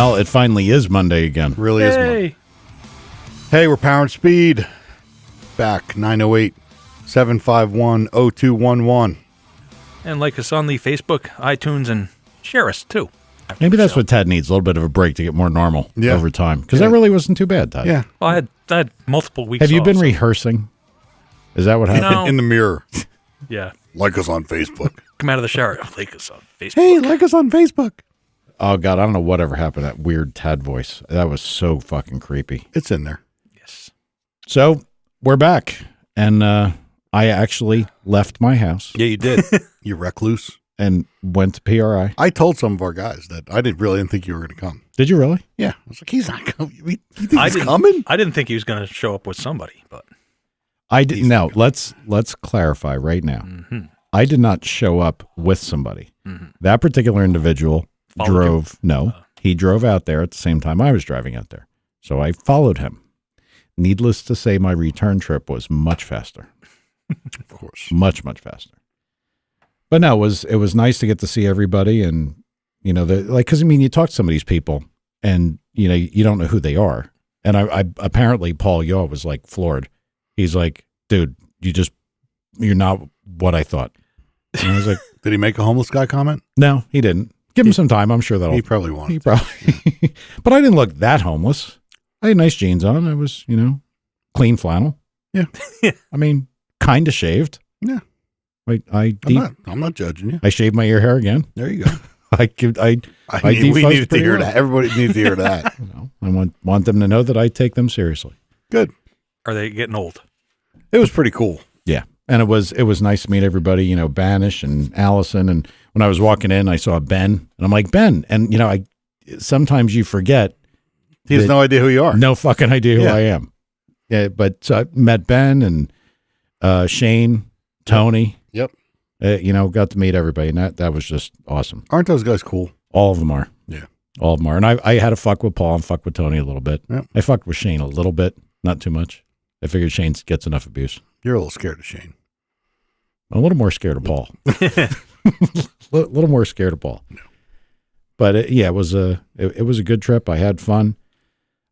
Well, it finally is Monday again. Really is Monday. Hey, we're Power and Speed. Back 908-751-0211. And like us on the Facebook, iTunes, and share us too. Maybe that's what Ted needs, a little bit of a break to get more normal over time. Because that really wasn't too bad, Ted. Yeah. Well, I had multiple weeks Have you off, been so- rehearsing? Is that what happened? No. In the mirror. Yeah. Like us on Facebook. Come out of the shower. Like us on Facebook. Hey, like us on Facebook. Oh, God, I don't know whatever happened to that weird Ted voice. That was so fucking creepy. It's in there. Yes. So, we're back. And I actually left my house Yeah, you did. You recluse. and went to PRI. I told some of our guys that I didn't think you were going to come. Did you really? Yeah. I was like, he's not coming. You think he's coming? I didn't think he was going to show up with somebody, but I did. Now, let's clarify right now. mm-hmm. I did not show up with somebody. Mm-hmm. That particular individual Followed drove. No, he drove out there at the same time I was driving out there. So I followed him. Needless to say, my return trip was much faster. Of course. Much, much faster. But no, it was nice to get to see everybody. And, you know, because, I mean, you talk to some of these people and, you know, you don't know who they are. And I apparently, Paul Yaw was like floored. He's like, dude, you're not what I thought. And I was like, Did he make a homeless guy comment? no, he didn't. Give him some time. I'm sure that'll. He probably won't. He probably. But I didn't look that homeless. I had nice jeans on. I was, you know, clean flannel. Yeah. I mean, kind of shaved. Yeah. I'm not judging you. I shaved my ear hair again. There you go. We we defuzzed needed to pretty hear well. that. Everybody needs to hear that. You know, I want them to know that I take them seriously. Good. are they getting old? It was pretty cool. Yeah. And it was nice to meet everybody, you know, Banish and Allison. And when I was walking in, I saw Ben and I'm like, Ben. And, you know, sometimes you forget. He has no idea who you are. No fucking idea who Yeah. I am. Yeah. But so I met Ben and Shane, Tony. Yep. You know, got to meet everybody. And that was just awesome. Aren't those guys cool? All of them are. Yeah. All of them are. And I had to fuck with Paul and fuck with Tony a little bit. Yep. I fucked with Shane a little bit, not too much. I figured Shane gets enough abuse. You're a little scared of Shane. I'm a little more scared of Paul. A little more scared of Paul. No. But it was a good trip. I had fun.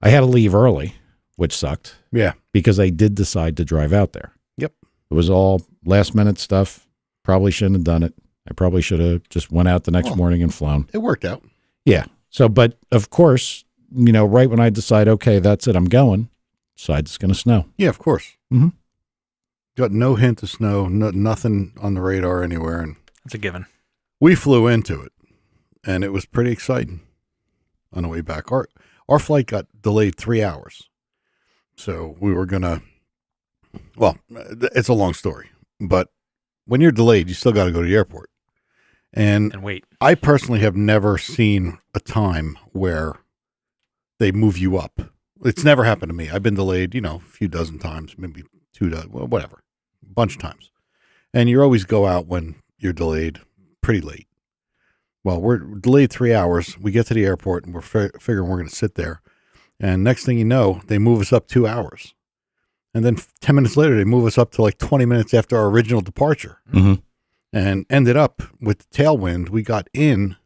I had to leave early, which sucked Yeah. because I did decide to drive out there. Yep. It was all last minute stuff. Probably shouldn't have done it. I probably should have just went out the next morning and flown. It worked out. Yeah. So, but of course, you know, right when I decide, okay, that's it, I'm going, decide it's going to snow. Yeah, of course. Mhm. Got no hint of snow, nothing on the radar anywhere. And That's a given. we flew into it, and it was pretty exciting on the way back. Our flight got delayed 3 hours. So we were going to, well, it's a long story, but when you're delayed, you still got to go to the airport. And wait. I personally have never seen a time where they move you up. It's never happened to me. I've been delayed, you know, a few dozen times, maybe 2 dozen, well, whatever, a bunch of times. And you always go out when you're delayed pretty late. Well, we're delayed 3 hours. We get to the airport and we're figuring we're going to sit there. And next thing you know, they move us up 2 hours. And then 10 minutes later, they move us up to like 20 minutes after our original departure. Mm-hmm. And ended up with the tailwind. We got in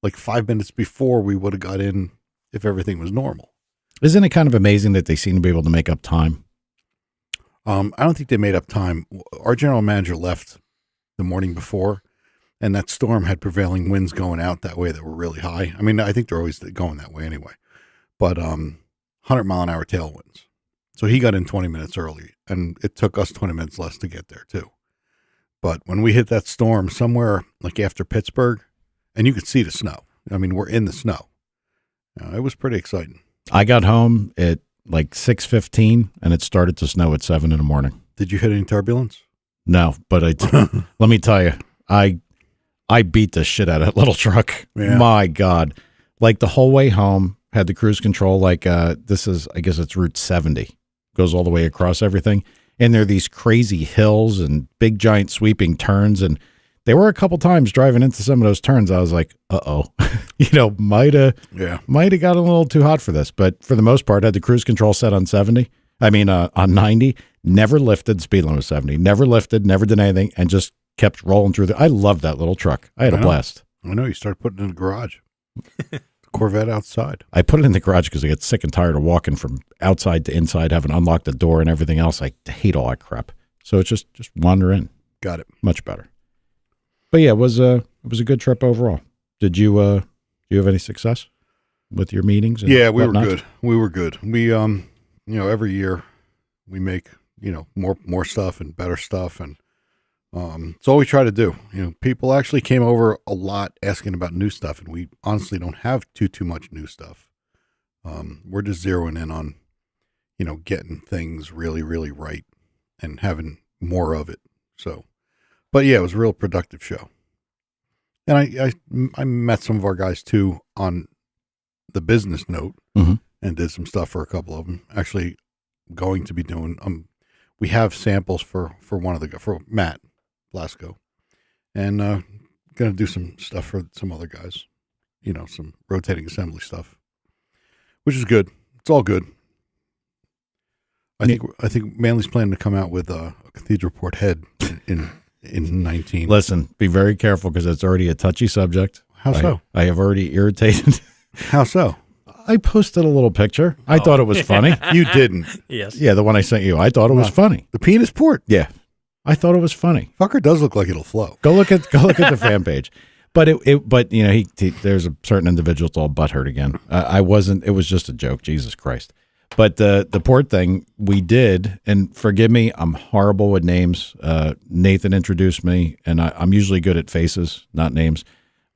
like 5 minutes before we would have got in if everything was normal. Isn't it kind of amazing that they seem to be able to make up time? I don't think they made up time. Our general manager left the morning before, and that storm had prevailing winds going out that way that were really high. I mean, I think they're always going that way anyway. But 100-mile-an-hour tailwinds. So he got in 20 minutes early, and it took us 20 minutes less to get there, too. But when we hit that storm somewhere like after Pittsburgh, and you could see the snow. I mean, we're in the snow. It was pretty exciting. I got home at like 6:15, and it started to snow at 7 in the morning. Did you hit any turbulence? No, but let me tell you, I beat the shit out of that little truck. Yeah. My God. Like the whole way home, had the cruise control like this is, I guess it's Route 70. Goes all the way across everything. And there are these crazy hills and big giant sweeping turns. And there were a couple times driving into some of those turns, I was like, uh-oh. You know, might have got a little too hot for this. But for the most part, I had the cruise control set on 70. I mean, on 90. Never lifted. Speed limit was 70. Never lifted, never did anything, and just kept rolling through. I loved that little truck. I had a blast. I know. You started putting it in the garage. Corvette outside. I put it in the garage because I get sick and tired of walking from outside to inside, having unlocked the door and everything else. I hate all that crap. So it's just wander in. Got it. Much better. But yeah, it was a good trip overall. Did you have any success with your meetings? And Yeah, we whatnot? were good. We were good. We every year we make more stuff and better stuff, and it's all we try to do. People actually came over a lot asking about new stuff, and we honestly don't have too much new stuff. We're just zeroing in on getting things really, really right and having more of it. So, but yeah, it was a real productive show. And I met some of our guys too on the business note, and did some stuff for a couple of them. Actually, going to be doing we have samples for Matt Blasco, and going to do some stuff for some other guys. Some rotating assembly stuff, which is good. It's all good. I think Manly's planning to come out with a Cathedral Port head in 19. Listen, be very careful because it's already a touchy subject. How so? I have already irritated. How so? I posted a little picture. I thought it was funny. You didn't. Yes. Yeah, the one I sent you. I thought it was funny. The penis port. Yeah, I thought it was funny. Fucker does look like it'll flow. Go look at the fan page. But there's a certain individual that's all butthurt again. I wasn't. It was just a joke. Jesus Christ. But the port thing we did, and forgive me, I'm horrible with names. Nathan introduced me, and I'm usually good at faces, not names.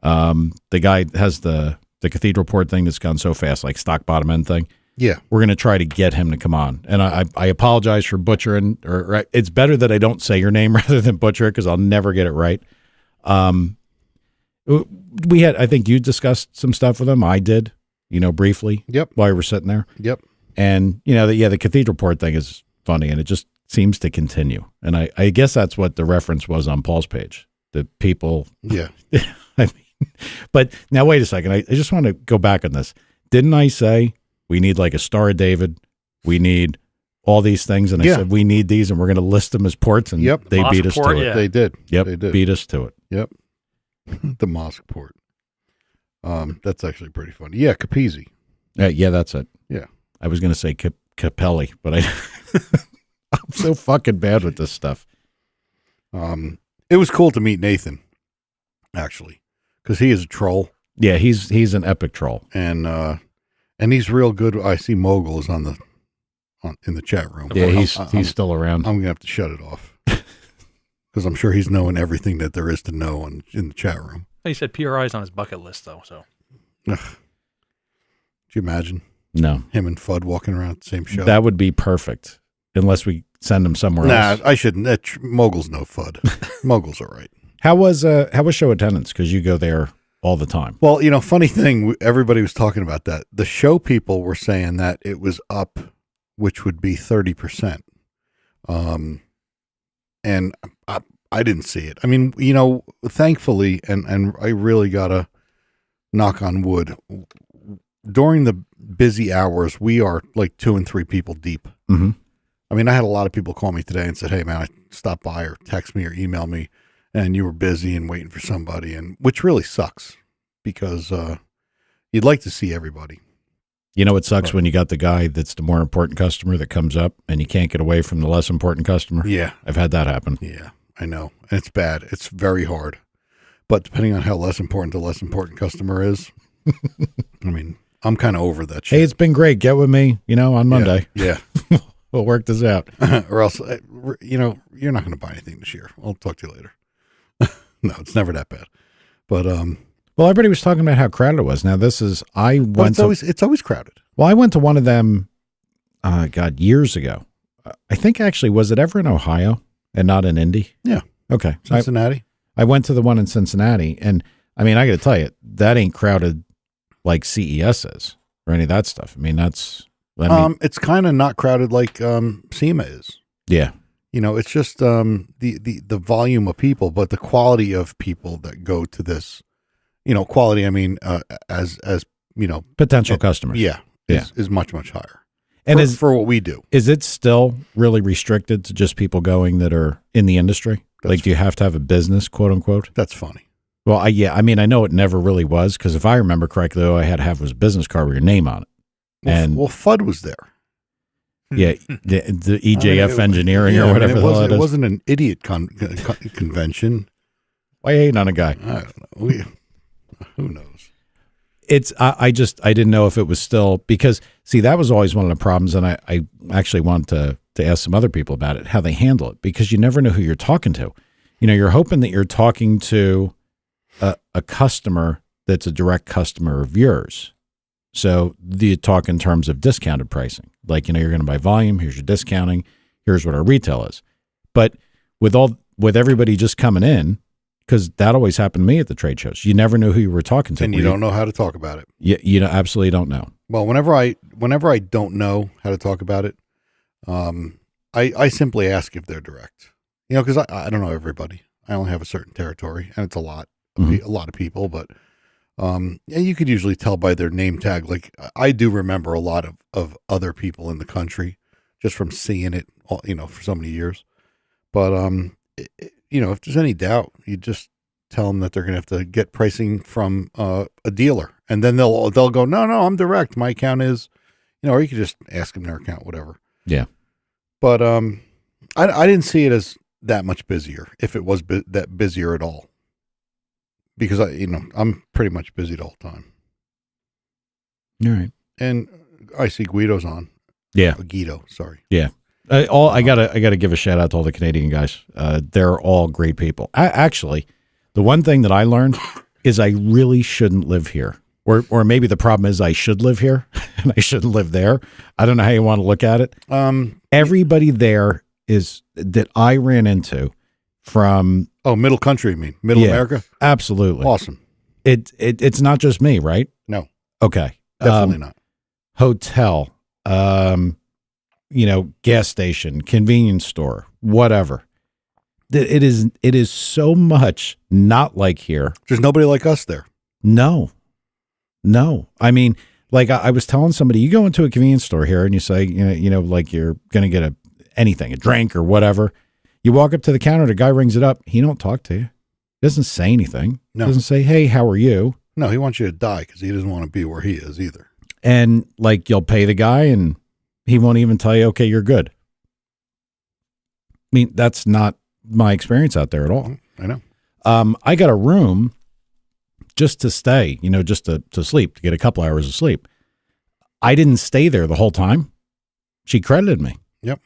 The guy has the Cathedral Port thing that's gone so fast, like stock bottom end thing. Yeah. We're going to try to get him to come on. And I apologize for butchering, or it's better that I don't say your name rather than butcher it because I'll never get it right. I think you discussed some stuff with him. I did, briefly. Yep. While we were sitting there. Yep. And, the Cathedral Port thing is funny, and it just seems to continue. And I guess that's what the reference was on Paul's page. The people. Yeah. But now wait a second. I just want to go back on this. Didn't I say we need like a Star of David? We need all these things. And I said, we need these and we're going to list them as ports. And they beat us to it. Yeah. They did. Yep. They did. Beat us to it. Yep. The mosque port. That's actually pretty funny. Yeah. Capizzi. Yeah, that's it. Yeah. I was going to say Capelli, but I'm so fucking bad with this stuff. It was cool to meet Nathan, actually, because he is a troll. Yeah, he's an epic troll, and he's real good. I see Mogul is in the chat room. Yeah, he's still around. I'm gonna have to shut it off because I'm sure he's knowing everything that there is to know in the chat room. He said PRI is on his bucket list, though. So, could you imagine? No, him and Fudd walking around at the same show. That would be perfect, unless we send him somewhere else. Nah, I shouldn't. Mogul's no Fudd. Mogul's all right. How was show attendance? Because you go there all the time. Well, funny thing, everybody was talking about that. The show people were saying that it was up, which would be 30%. And I didn't see it. I mean, thankfully, and I really gotta knock on wood. During the busy hours, we are like 2 and 3 people deep. Mm-hmm. I mean, I had a lot of people call me today and said, "Hey, man, I stopped by or text me or email me, and you were busy and waiting for somebody," and which really sucks because you'd like to see everybody. It sucks when you got the guy that's the more important customer that comes up and you can't get away from the less important customer. Yeah, I've had that happen. Yeah, I know, and it's bad. It's very hard, but depending on how less important the less important customer is, I mean, I'm kind of over that shit. Hey, it's been great. Get with me, on Monday. Yeah. We'll work this out. Or else, you're not going to buy anything this year. I'll talk to you later. No, it's never that bad. But, well, everybody was talking about how crowded it was. Now, it's always crowded. Well, I went to one of them, years ago. I think actually, was it ever in Ohio and not in Indy? Yeah. Okay. Cincinnati. I went to the one in Cincinnati, and I mean, I got to tell you, that ain't crowded like CES is or any of that stuff. I mean, it's kind of not crowded like SEMA is. Yeah. It's just the volume of people, but the quality of people that go to this, quality, I mean, as potential customers. Yeah. Is much, much higher. And for what we do. Is it still really restricted to just people going that are in the industry? Do you have to have a business, quote unquote? That's funny. Well, I mean, I know it never really was because if I remember correctly, all I had to have was a business card with your name on it. And Well, FUD was there. yeah, the EJF engineering Yeah, or whatever the hell it it is. wasn't an idiot convention. Why hating on a guy? I don't know. Who knows? I didn't know if it was still, because see, that was always one of the problems. And I actually wanted to ask some other people about it, how they handle it, because you never know who you're talking to. You know, you're hoping that you're talking to a customer that's a direct customer of yours. So you talk in terms of discounted pricing, like, you know, you're going to buy volume. Here's your discounting. Here's what our retail is. But with everybody just coming in, because that always happened to me at the trade shows. You never knew who you were talking to. And you don't know how to talk about it. You absolutely don't know. Well, whenever I don't know how to talk about it, I simply ask if they're direct. You know, because I don't know everybody. I only have a certain territory, and it's a lot of people. But and you could usually tell by their name tag. Like, I do remember a lot of other people in the country just from seeing it, you know, for so many years. But you know, if there's any doubt, you just tell them that they're going to have to get pricing from a dealer, and then they'll go, no, I'm direct. My account is, you know, or you could just ask them their account, whatever. Yeah. But I didn't see it as that much busier, if it was that busier at all, because I'm pretty much busy the whole time. All right. And I see Guido's on. Yeah. Guido, sorry. Yeah. I gotta give a shout out to all the Canadian guys. They're all great people. Actually, the one thing that I learned is I really shouldn't live here, or maybe the problem is I should live here and I shouldn't live there. I don't know how you want to look at it. Everybody there is that I ran into from middle country, you mean middle America? Absolutely Awesome. It's not just me, right? No. Okay. Definitely not. Hotel. You know, gas station, convenience store, whatever. It is so much not like here. There's nobody like us there. No. I mean, like I was telling somebody, you go into a convenience store here and you say, you know, like you're going to get a drink or whatever. You walk up to the counter, the guy rings it up. He don't talk to you. He doesn't say anything. No. Doesn't say, hey, how are you? No, he wants you to die because he doesn't want to be where he is either. And like, you'll pay the guy and he won't even tell you, okay, you're good. I mean, that's not my experience out there at all. I know. I got a room just to stay, you know, just to sleep, to get a couple hours of sleep. I didn't stay there the whole time. She credited me. Yep.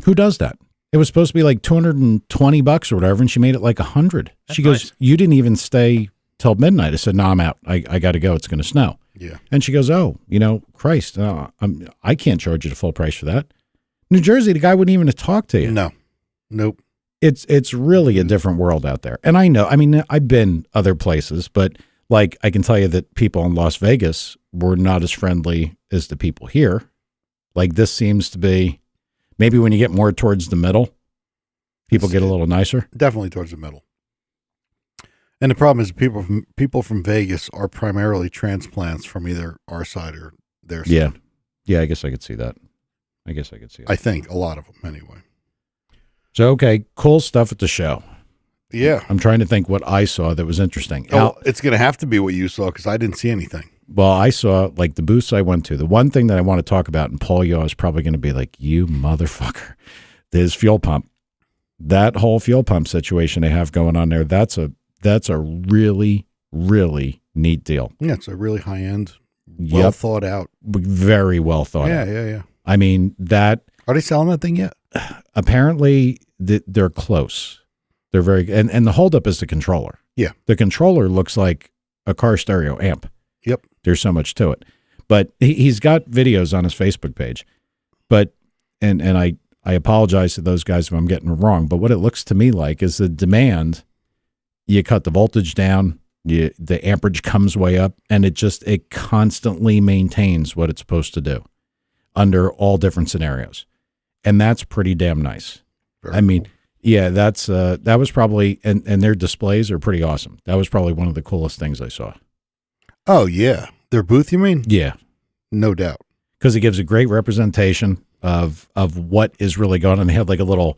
Who does that? It was supposed to be like $220 or whatever, and she made it like $100. She goes, nice. You didn't even stay till midnight. I said, no, I'm out. I got to go. It's going to snow. Yeah. And she goes, oh, you know, Christ, I can't charge you the full price for that. New Jersey, the guy wouldn't even talk to you. No. Nope. It's really a different world out there. And I know, I mean, I've been other places, but like I can tell you that people in Las Vegas were not as friendly as the people here. Like this seems to be, maybe when you get more towards the middle, people get a little nicer. Definitely towards the middle. And the problem is people from Vegas are primarily transplants from either our side or their side. Yeah, I guess I could see that. I think a lot of them anyway. So, okay, cool stuff at the show. Yeah. I'm trying to think what I saw that was interesting. It's going to have to be what you saw because I didn't see anything. Well, I saw like the booths I went to. The one thing that I want to talk about, and Paul Yaw is probably going to be like, you motherfucker, this fuel pump. That whole fuel pump situation they have going on there, that's a really, really neat deal. Yeah, it's a really high-end, well thought out. Very well thought out. Yeah. I mean, that... Are they selling that thing yet? Apparently, they're close. They're very... And the holdup is the controller. Yeah. The controller looks like a car stereo amp. Yep. There's so much to it. But he's got videos on his Facebook page. But, and I apologize to those guys if I'm getting it wrong, but what it looks to me like is the demand, you cut the voltage down, the amperage comes way up, and it constantly maintains what it's supposed to do under all different scenarios. And that's pretty damn nice. Very I mean, cool. Yeah, that was probably, and their displays are pretty awesome. That was probably one of the coolest things I saw. Oh, yeah. Their booth, you mean? Yeah. No doubt. Because it gives a great representation of what is really going on. They had like a little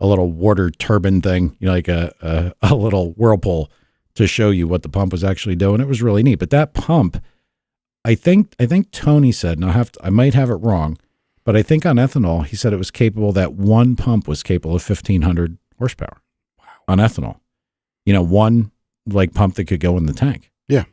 water turbine thing, you know, like a little whirlpool to show you what the pump was actually doing. It was really neat. But that pump, I think Tony said, and I might have it wrong, but I think on ethanol, he said it was capable, that one pump was capable of 1,500 horsepower on ethanol. One like pump that could go in the tank. Yeah.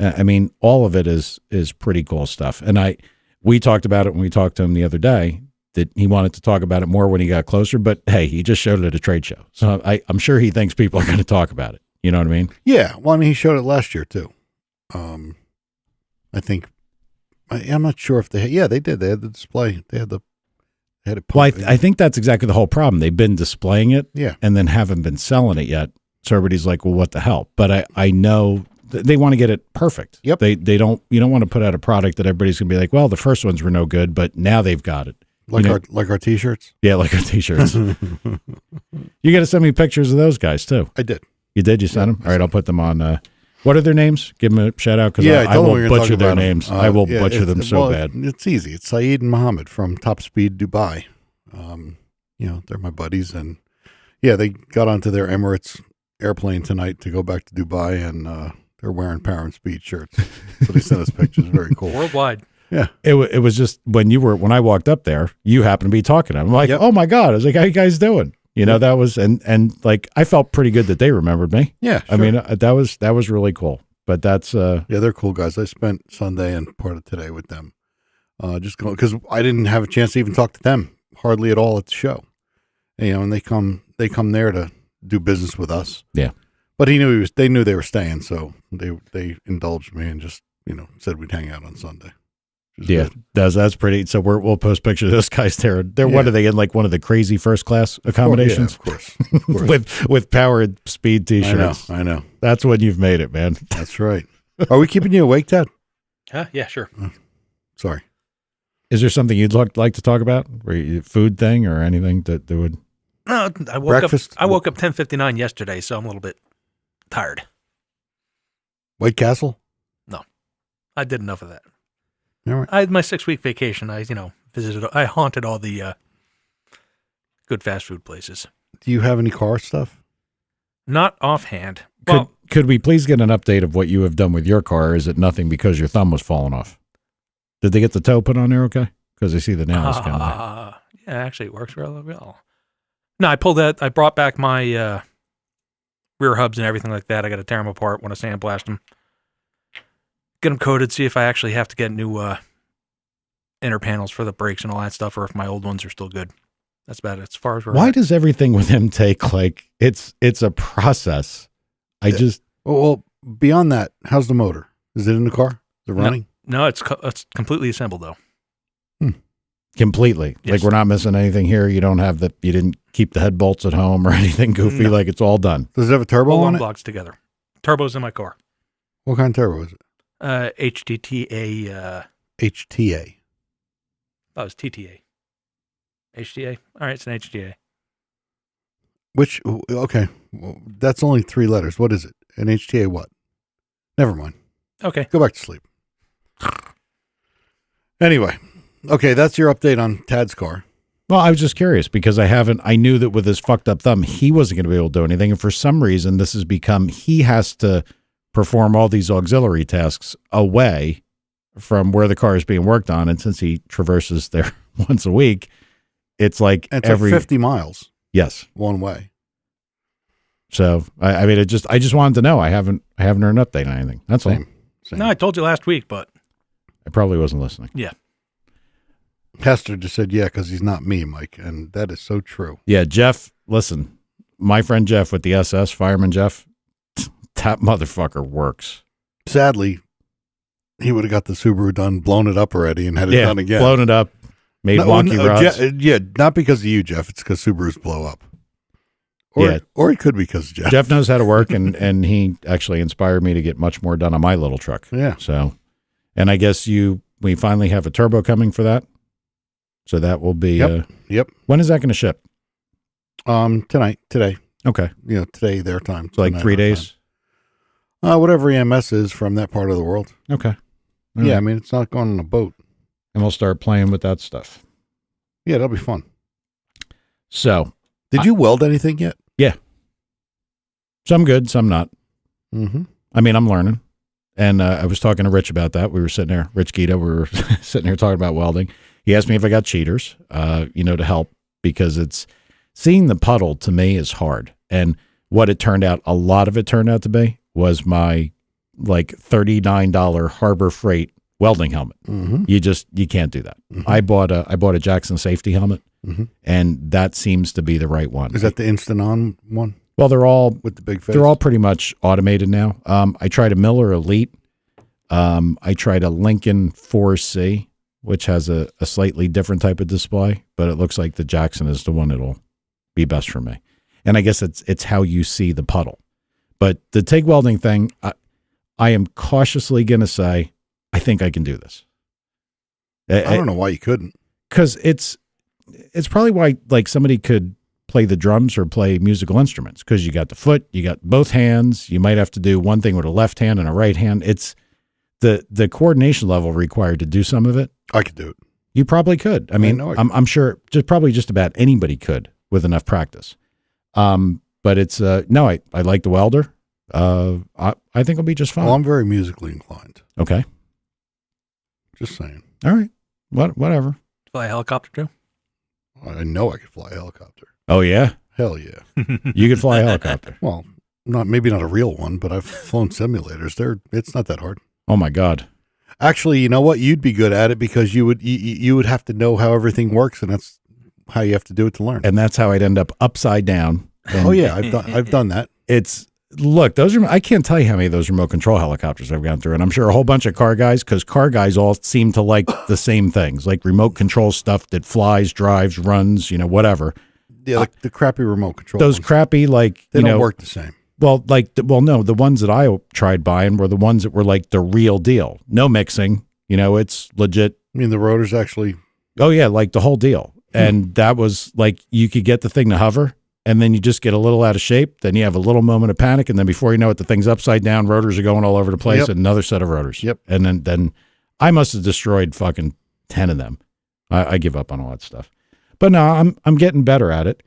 I mean, all of it is pretty cool stuff. And we talked about it when we talked to him the other day, that he wanted to talk about it more when he got closer, but hey, he just showed it at a trade show. So I'm sure he thinks people are going to talk about it. You know what I mean? Yeah. Well, I mean, he showed it last year too. I think, I'm not sure if they did. They had the display. They had it. Well, I think that's exactly the whole problem. They've been displaying it and then haven't been selling it yet. So everybody's like, well, what the hell? But I know they want to get it perfect. Yep. You don't want to put out a product that everybody's going to be like, well, the first ones were no good, but now they've got it. Like our T-shirts? Yeah, like our T-shirts. You got to send me pictures of those guys too. I did. You did? You sent them? All right, I'll put them on. What are their names? Give them a shout out, because I will butcher their names. I will butcher them so bad. It's easy. It's Saeed and Mohammed from Top Speed Dubai. They're my buddies, and they got onto their Emirates airplane tonight to go back to Dubai, and they're wearing Power and Speed shirts. So they sent us pictures. Very cool. Worldwide. Yeah. It was just when I walked up there, you happened to be talking. I'm like, oh my God. I was like, how you guys doing? That was, and like, I felt pretty good that they remembered me. Yeah. Sure. I mean, that was really cool, but that's, they're cool guys. I spent Sunday and part of today with them. Just going, cause I didn't have a chance to even talk to them hardly at all at the show, and they come there to do business with us. Yeah. But they knew they were staying. So they indulged me and just, said we'd hang out on Sunday. Yeah, that's pretty. So we'll post pictures of those guys there. What are they in, like one of the crazy first class accommodations? Of course. with Powered Speed T-shirts. I know. That's when you've made it, man. That's right. Are we keeping you awake, Ted? Yeah, sure. Sorry. Is there something you'd like to talk about? Food thing or anything that would? No, Breakfast? I woke up 10:59 yesterday, so I'm a little bit tired. White Castle? No, I did enough of that. All right. I had my 6-week vacation. I haunted all the good fast food places. Do you have any car stuff? Not offhand. Could we please get an update of what you have done with your car? Is it nothing because your thumb was falling off? Did they get the toe put on there okay? Because I see the nails kind of. Yeah, actually, it works really well. No, I brought back my rear hubs and everything like that. I got to tear them apart, want to sandblast them, get them coated, see if I actually have to get new inner panels for the brakes and all that stuff, or if my old ones are still good. That's about it. As far as why does everything with him take like it's a process? Well, beyond that, how's the motor? Is it in the car? Is it running? No, it's completely assembled though. Completely. Yes. Like we're not missing anything here. You didn't keep the head bolts at home or anything goofy. No. Like it's all done. Does it have a turbo All on one it? blocks together. Turbo's in my car. What kind of turbo is it? HDTA. HTA. That was TTA. HTA. All right, it's an HTA. Which, okay, well, that's only 3 letters. What is it? An HTA what? Never mind. Okay. Go back to sleep. Anyway, okay, that's your update on Tad's car. Well, I was just curious because I knew that with his fucked up thumb, he wasn't going to be able to do anything. And for some reason, this has become, he has to perform all these auxiliary tasks away from where the car is being worked on. And since he traverses there once a week, it's like it's every like 50 miles. Yes. One way. So, I mean, I just wanted to know. I haven't heard an update on anything. That's all. Same. No, I told you last week, but I probably wasn't listening. yeah. Hester just said, yeah, because he's not me, Mike. And that is so true. Yeah, Jeff, listen, my friend Jeff with the SS, Fireman Jeff, that motherfucker works. Sadly, he would have got the Subaru done, blown it up already, and had it done again. Blown it up, made wonky rods. Not because of you, Jeff. It's because Subarus blow up. Or it could be because of Jeff. Jeff knows how to work, and he actually inspired me to get much more done on my little truck. Yeah. So, and I guess we finally have a turbo coming for that. So that will be. Yep. When is that going to ship? Today. Okay. Today their time. So like 3 days. Whatever EMS is from that part of the world. Okay. All yeah, right. I mean it's not going on a boat. And we'll start playing with that stuff. Yeah, that'll be fun. So, did you weld anything yet? Yeah. Some good, some not. Mm-hmm. I mean, I'm learning. And I was talking to Rich about that. We were sitting there, Rich Gita, we were sitting here talking about welding. He asked me if I got cheaters, to help, because it's seeing the puddle to me is hard. And what it turned out, a lot of it turned out to be, was my like $39 Harbor Freight welding helmet. Mm-hmm. You can't do that. Mm-hmm. I bought a Jackson safety helmet, Mm-hmm. and that seems to be the right one. Is that the instant on one Well, they're all with the big face? they're all pretty much automated now. I tried a Miller Elite. I tried a Lincoln 4C, which has a slightly different type of display, but it looks like the Jackson is the one that'll be best for me. And I guess it's how you see the puddle. But the TIG welding thing, I am cautiously going to say, I think I can do this. I don't know why you couldn't. Because it's probably why like somebody could play the drums or play musical instruments, because you got the foot, you got both hands. You might have to do one thing with a left hand and a right hand. It's the coordination level required to do some of it. I could do it. You probably could. I mean, I'm sure probably just about anybody could with enough practice. But it's no, I like the welder. I think it'll be just fine. Well, I'm very musically inclined. Okay. Just saying. All right. Whatever. Fly a helicopter too? I know I could fly a helicopter. Oh yeah. Hell yeah. You could fly a helicopter. Well, maybe not a real one, but I've flown simulators. It's not that hard. Oh my God. Actually, you know what? You'd be good at it, because you would have to know how everything works, and that's how you have to do it to learn. And that's how I'd end up upside down. Oh yeah, I've done that. Look, I can't tell you how many of those remote control helicopters I've gone through, and I'm sure a whole bunch of car guys, because car guys all seem to like the same things, like remote control stuff that flies, drives, runs, whatever. Yeah, like the crappy remote control. Those ones. crappy, like, They don't work the same. Well, no, the ones that I tried buying were the ones that were like the real deal. No mixing, it's legit. I mean, the rotors actually. Oh yeah, like the whole deal. And that was like, you could get the thing to hover, and then you just get a little out of shape. Then you have a little moment of panic, and then before you know it, the thing's upside down. Rotors are going all over the place. Yep. And another set of rotors. Yep. And then I must have destroyed fucking 10 of them. I give up on all that stuff. But no, I'm getting better at it.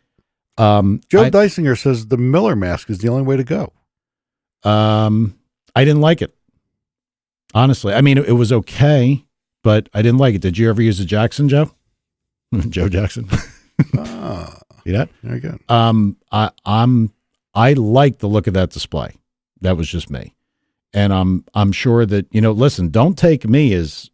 Joe Dysinger says the Miller mask is the only way to go. I didn't like it. Honestly, I mean, it was okay, but I didn't like it. Did you ever use a Jackson, Joe? Joe Jackson. See that? There you go. I like the look of that display. That was just me. And I'm sure that, listen, don't take me as,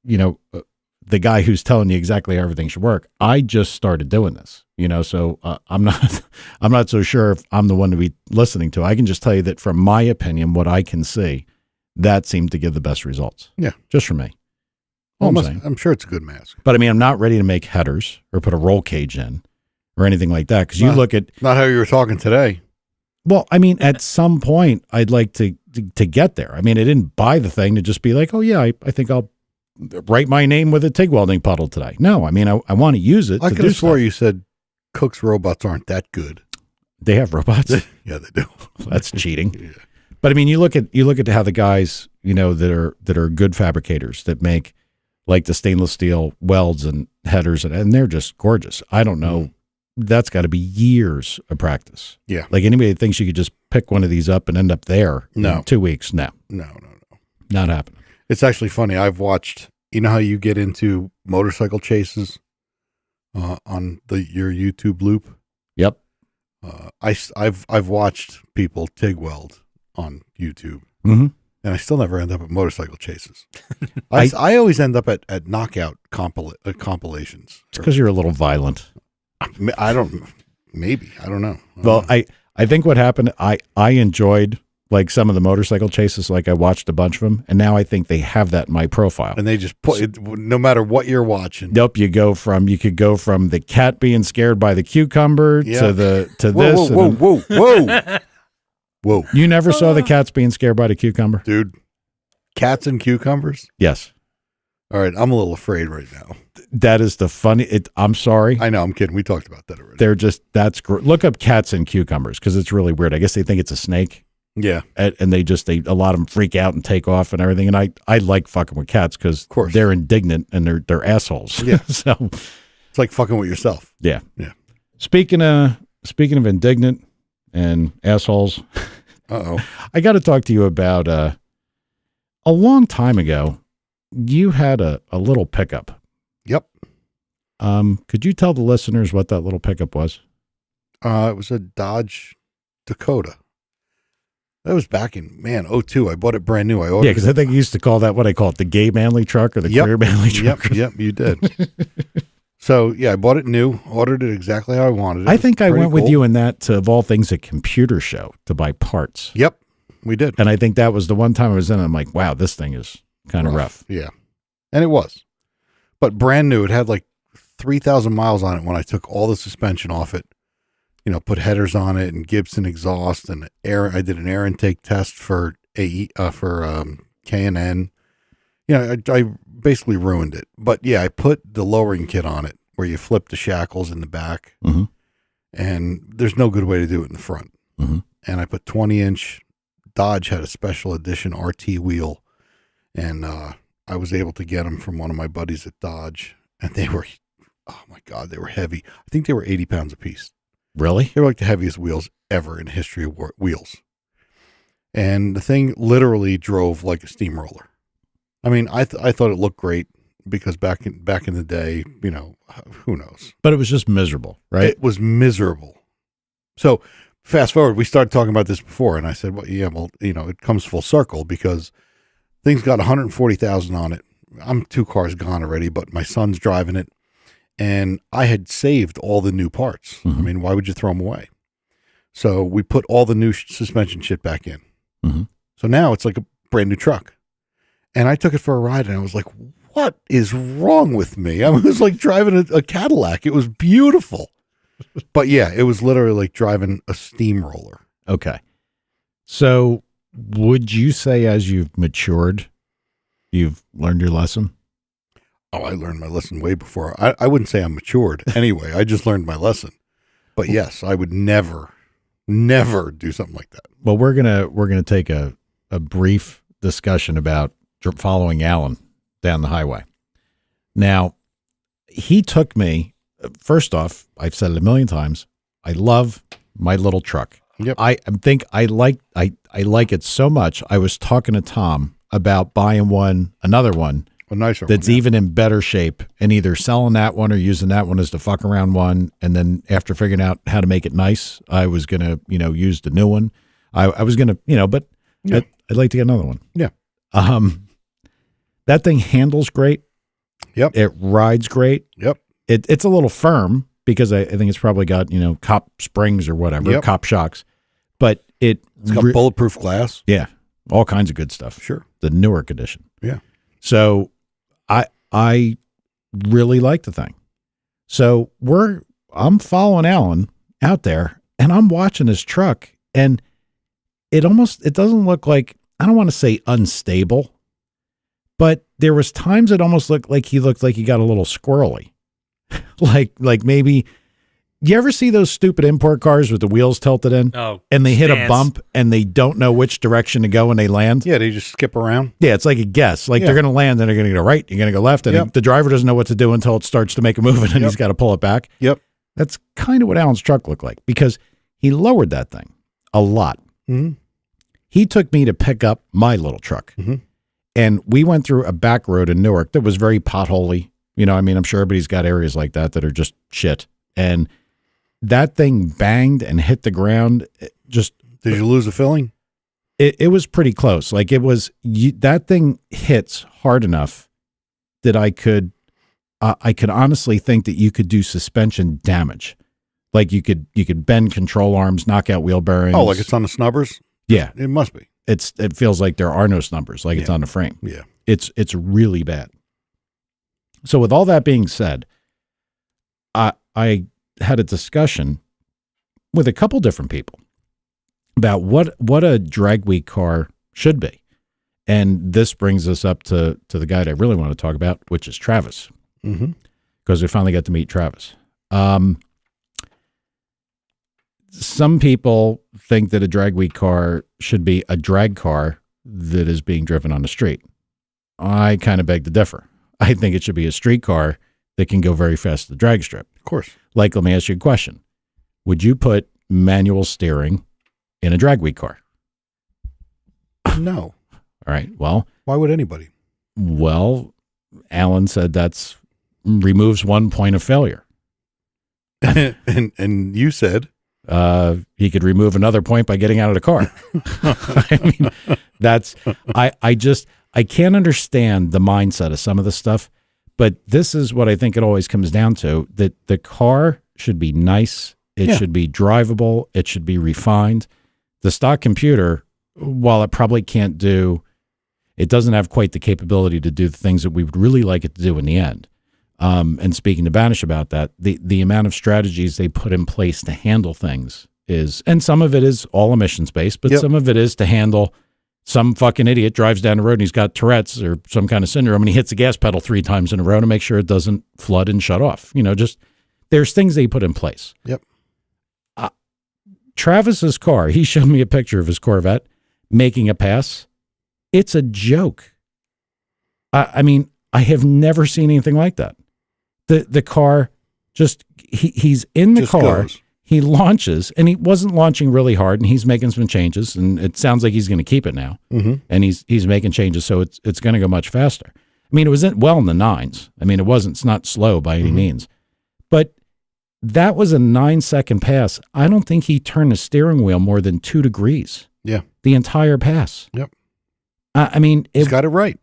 the guy who's telling you exactly how everything should work. I just started doing this, so I'm not so sure if I'm the one to be listening to. I can just tell you that from my opinion, what I can see, that seemed to give the best results. Yeah. Just for me. I'm sure it's a good mask. But I mean, I'm not ready to make headers or put a roll cage in or anything like that. Because you look at. Not how you were talking today. Well, I mean, at some point, I'd like to get there. I mean, I didn't buy the thing to just be like, oh, yeah, I think I'll write my name with a TIG welding puddle today. No, I mean, I want to use it. I could have swore you said Cook's robots aren't that good. They have robots? Yeah, they do. That's cheating. Yeah. But I mean, you look at how the guys, that are good fabricators that make like the stainless steel welds and headers, and they're just gorgeous. I don't know. That's got to be years of practice. Yeah. Like anybody that thinks you could just pick one of these up and end up there in 2 weeks. No. Not happening. It's actually funny. I've watched, how you get into motorcycle chases on your YouTube loop? Yep. I've watched people TIG weld on YouTube. Mm-hmm. And I still never end up at motorcycle chases. I always end up at knockout compilations. It's because you're a little violent. I don't know. Well, I think what happened, I enjoyed like some of the motorcycle chases, like I watched a bunch of them, and now I think they have that in my profile. And they just put it, no matter what you're watching. Nope, you could go from the cat being scared by the cucumber to this. Whoa. Whoa. You never saw the cats being scared by the cucumber? Dude, cats and cucumbers? Yes. All right, I'm a little afraid right now. That is the funny. I'm sorry. I know, I'm kidding. We talked about that already. They're just, look up cats and cucumbers because it's really weird. I guess they think it's a snake. Yeah. And a lot of them freak out and take off and everything. And I like fucking with cats because they're indignant and they're assholes. Yeah. So it's like fucking with yourself. Yeah. Yeah. Speaking of indignant and assholes, Uh-oh. I got to talk to you about a long time ago. You had a little pickup. Yep. Could you tell the listeners what that little pickup was? It was a Dodge Dakota. That was back in, 02. I bought it brand new. Yeah, because I think you used to call that, what I call it, the gay manly truck or the queer manly truck. Yep, you did. So, yeah, I bought it new, ordered it exactly how I wanted it. I think I went cool. with you in that to, of all things, a computer show to buy parts. Yep, we did. And I think that was the one time I was in and I'm like, wow, this thing is kind of rough. Yeah, and it was. But brand new. It had like 3,000 miles on it when I took all the suspension off it. You know, put headers on it and Gibson exhaust and air. I did an air intake test for K&N. You know, I basically ruined it. But yeah, I put the lowering kit on it where you flip the shackles in the back, and there's no good way to do it in the front. And I put 20-inch. Dodge had a special edition RT wheel, and I was able to get them from one of my buddies at Dodge, and they were, oh my God, they were heavy. I think they were 80 pounds a piece. Really? They were like the heaviest wheels ever in the history of wheels. And the thing literally drove like a steamroller. I mean, I thought it looked great because back in the day, you know, who knows? But it was just miserable, right? It was miserable. So fast forward, we started talking about this before, and I said, well, you know, it comes full circle because things got 140,000 on it. I'm 2 cars gone already, but my son's driving it. And I had saved all the new parts. I mean, why would you throw them away? So we put all the new suspension shit back in. So now it's like a brand new truck. And I took it for a ride and I was like, what is wrong with me? I was like driving a Cadillac. It was beautiful. But yeah, it was literally like driving a steamroller. Okay. So would you say as you've matured, you've learned your lesson? Oh, I learned my lesson way before. I wouldn't say I'm matured anyway. I just learned my lesson. But yes, I would never do something like that. Well, we're gonna take a brief discussion about following Alan down the highway. Now, he took me. First off, I've said it a million times. I love my little truck. Yep. I think I like it so much. I was talking to Tom about buying another one. A nicer that's one, yeah. even in better shape, and either selling that one or using that one as the fuck around one. And then after figuring out how to make it nice, I was going to, use the new one. I was going to, but yeah. I'd like to get another one. Yeah. That thing handles great. Yep. It rides great. Yep. It's a little firm because I think it's probably got, cop springs or whatever, Yep. cop shocks, but it's got bulletproof glass. Yeah. All kinds of good stuff. Sure. The Newark edition. Yeah. So I really like the thing. So I'm following Alan out there and I'm watching his truck, and it doesn't look like, I don't want to say unstable, but there was times it almost looked like he got a little squirrely. like maybe, you ever see those stupid import cars with the wheels tilted in? Oh, and they hit a stance. bump and they don't know which direction to go when they land? Yeah, they just skip around. Yeah, it's like a guess. Like they're going to land, then they're going to go right, you're going to go left, and Yep. the driver doesn't know what to do until it starts to make a move, and then Yep. he's got to pull it back. Yep. That's kind of what Alan's truck looked like, because he lowered that thing a lot. Mm-hmm. He took me to pick up my little truck, and we went through a back road in Newark that was very potholy. I'm sure everybody's got areas like that are just shit. And that thing banged and hit the ground. Did you lose a filling? It was pretty close. Like that thing hits hard enough that I could honestly think that you could do suspension damage. Like you could bend control arms, knock out wheel bearings. Oh, like it's on the snubbers? Yeah. It must be. It feels like there are no snubbers, like it's on the frame. Yeah. It's really bad. So with all that being said, I had a discussion with a couple different people about what a drag week car should be. And this brings us up to the guy that I really want to talk about, which is Travis. Because we finally got to meet Travis. Some people think that a drag week car should be a drag car that is being driven on the street. I kind of beg to differ. I think it should be a street car that can go very fast to the drag strip. Of course. Like, let me ask you a question. Would you put manual steering in a drag week car? No. All right. Well, Why would anybody? Alan said that's removes 1 point of failure. and you said He could remove another point by getting out of the car. I mean, I can't understand the mindset of some of this stuff, but this is what I think it always comes down to, that the car should be nice. It should be drivable. It should be refined. The stock computer, while it probably can't do, it doesn't have quite the capability to do the things that we would really like it to do in the end. And speaking to Banish about that, the amount of strategies they put in place to handle things is, and some of it is all emissions based, but some of it is to handle some fucking idiot drives down the road and he's got Tourette's or some kind of syndrome and he hits the gas pedal 3 times in a row to make sure it doesn't flood and shut off. You know, just there's things they put in place. Yep. Travis's car, he showed me a picture of his Corvette making a pass. It's a joke. I mean, I have never seen anything like that. The car just, he's in the car, goes. He launches, and he wasn't launching really hard, and he's making some changes, and it sounds like he's going to keep it now. Mm-hmm. And he's making changes, so it's going to go much faster. I mean, it was well in the 9s. I mean, it's not slow by any means. But that was a 9-second pass. I don't think he turned the steering wheel more than 2 degrees. Yeah. The entire pass. Yep. I mean, He's got it right.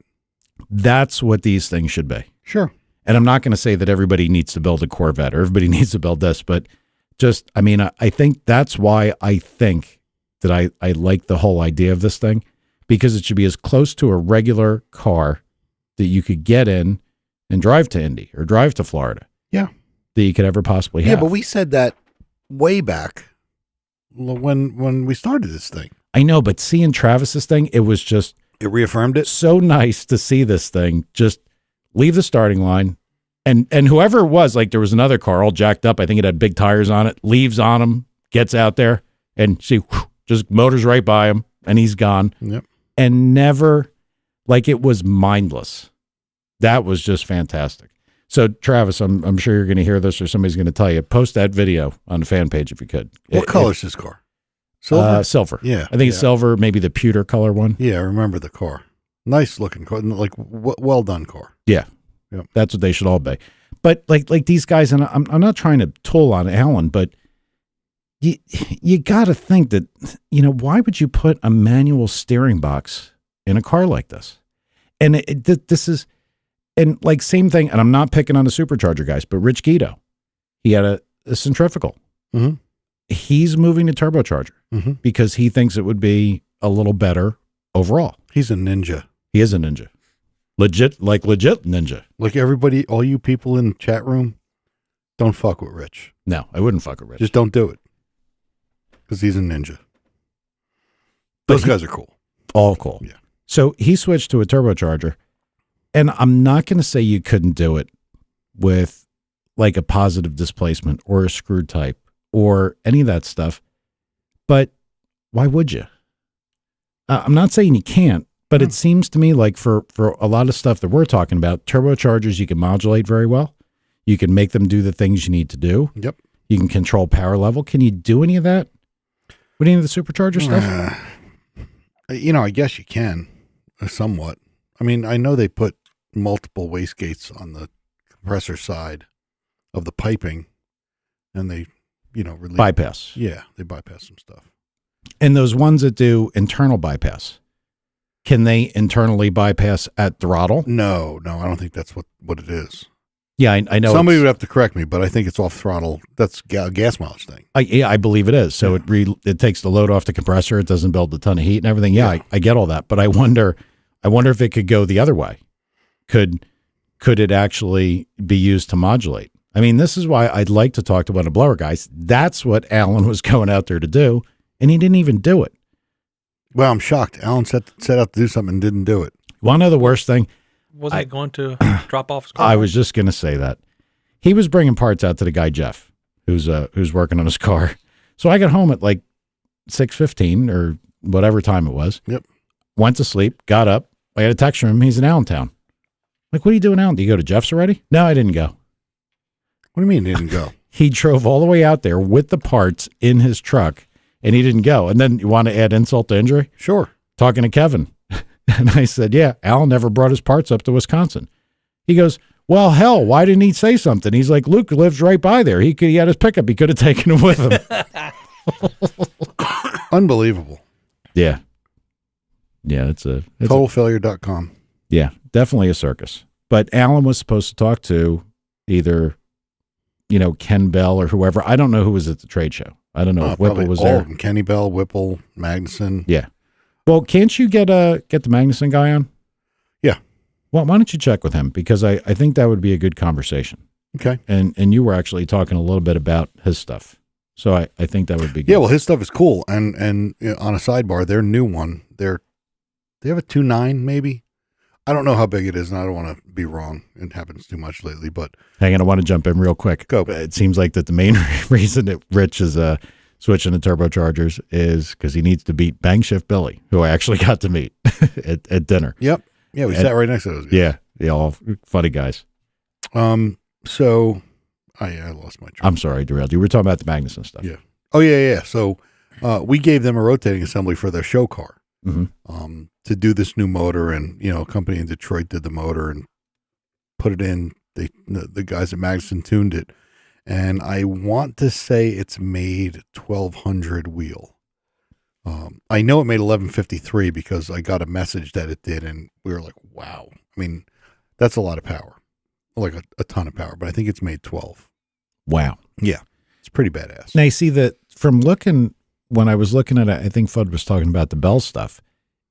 That's what these things should be. Sure. And I'm not going to say that everybody needs to build a Corvette or everybody needs to build this, but just, I mean, I think that's why I think that I like the whole idea of this thing, because it should be as close to a regular car that you could get in and drive to Indy or drive to Florida. Yeah. That you could ever possibly have. Yeah, but we said that way back when we started this thing. I know, but seeing Travis's thing, it was just, it reaffirmed it. So nice to see this thing just leave the starting line. And whoever it was, like there was another car all jacked up. I think it had big tires on it, leaves on him, gets out there and just motors right by him and he's gone. Yep. And never, like, it was mindless. That was just fantastic. So Travis, I'm sure you're going to hear this or somebody's going to tell you, post that video on the fan page if you could. What color is his car? Silver? Silver. Yeah. I think it's silver, maybe the pewter color one. Yeah, I remember the car. Nice looking car, like well done car. Yeah. Yep. That's what they should all be. But like these guys, and I'm not trying to toll on Alan, but you got to think that, you know, why would you put a manual steering box in a car like this? And this is, and like same thing, and I'm not picking on the supercharger guys, but Rich Guido, he had a centrifugal. Mm-hmm. He's moving to turbocharger because he thinks it would be a little better overall. He's a ninja. He is a ninja. Legit ninja. Like everybody, all you people in the chat room, don't fuck with Rich. No, I wouldn't fuck with Rich. Just don't do it. Because he's a ninja. Those guys are cool. All cool. Yeah. So he switched to a turbocharger. And I'm not going to say you couldn't do it with like a positive displacement or a screw type or any of that stuff. But why would you? I'm not saying you can't, but it seems to me like for a lot of stuff that we're talking about, turbochargers, you can modulate very well. You can make them do the things you need to do. Yep. You can control power level. Can you do any of that with any of the supercharger stuff? You know, I guess you can somewhat. I mean, I know they put multiple wastegates on the compressor side of the piping and they, you know, bypass. Yeah, they bypass some stuff. And those ones that do internal bypass, can they internally bypass at throttle? No, I don't think that's what it is. Yeah, I know. Somebody would have to correct me, but I think it's off throttle. That's a gas mileage thing. I believe it is. So it takes the load off the compressor. It doesn't build a ton of heat and everything. Yeah. I get all that, but I wonder if it could go the other way. Could it actually be used to modulate? I mean, this is why I'd like to talk to one of the blower guys. That's what Alan was going out there to do, and he didn't even do it. Well, I'm shocked. Alan set out to do something and didn't do it. One of the worst thing. Wasn't he going to drop off his car? I was just going to say that. He was bringing parts out to the guy, Jeff, who's working on his car. So I got home at like 6:15 or whatever time it was. Yep. Went to sleep, got up. I got a text from him. He's in Allentown. Like, what are you doing out? Do you go to Jeff's already? No, I didn't go. What do you mean he didn't go? He drove all the way out there with the parts in his truck, and he didn't go. And then you want to add insult to injury? Sure. talking to Kevin. And I said, yeah, Alan never brought his parts up to Wisconsin. He goes, well, hell, why didn't he say something? He's like, Luke lives right by there. He had his pickup. He could have taken him with him. Unbelievable. Yeah. Yeah, it's Totalfailure.com. Yeah, definitely a circus. But Alan was supposed to talk to either, Ken Bell or whoever. I don't know who was at the trade show. I don't know if Whipple was there. Kenny Bell, Whipple, Magnuson. Yeah. Well, can't you get the Magnuson guy on? Yeah. Well, why don't you check with him? Because I think that would be a good conversation. Okay. And you were actually talking a little bit about his stuff. So I think that would be good. Yeah, well, his stuff is cool. And on a sidebar, their new one, they have a 2.9 maybe. I don't know how big it is, and I don't want to be wrong. It happens too much lately, but hang on, I want to jump in real quick. Go. It seems like that the main reason that Rich is switching to turbochargers is because he needs to beat Bang Shift Billy, who I actually got to meet at dinner. Yep. Yeah, we sat right next to those guys. Yeah, all funny guys. So I lost my train. I'm sorry, I derailed you. We were talking about the Magnuson stuff. Yeah. Oh, yeah. So we gave them a rotating assembly for their show car. Mm-hmm. To do this new motor, and a company in Detroit did the motor and put it in. The guys at Magnuson tuned it, and I want to say it's made 1200 wheel. I know it made 1153 because I got a message that it did, and we were like, "Wow!" I mean, that's a lot of power, like a ton of power. But I think it's made 12. Wow. Yeah, it's pretty badass. Now you see that from looking. When I was looking at it, I think Fudd was talking about the Bell stuff.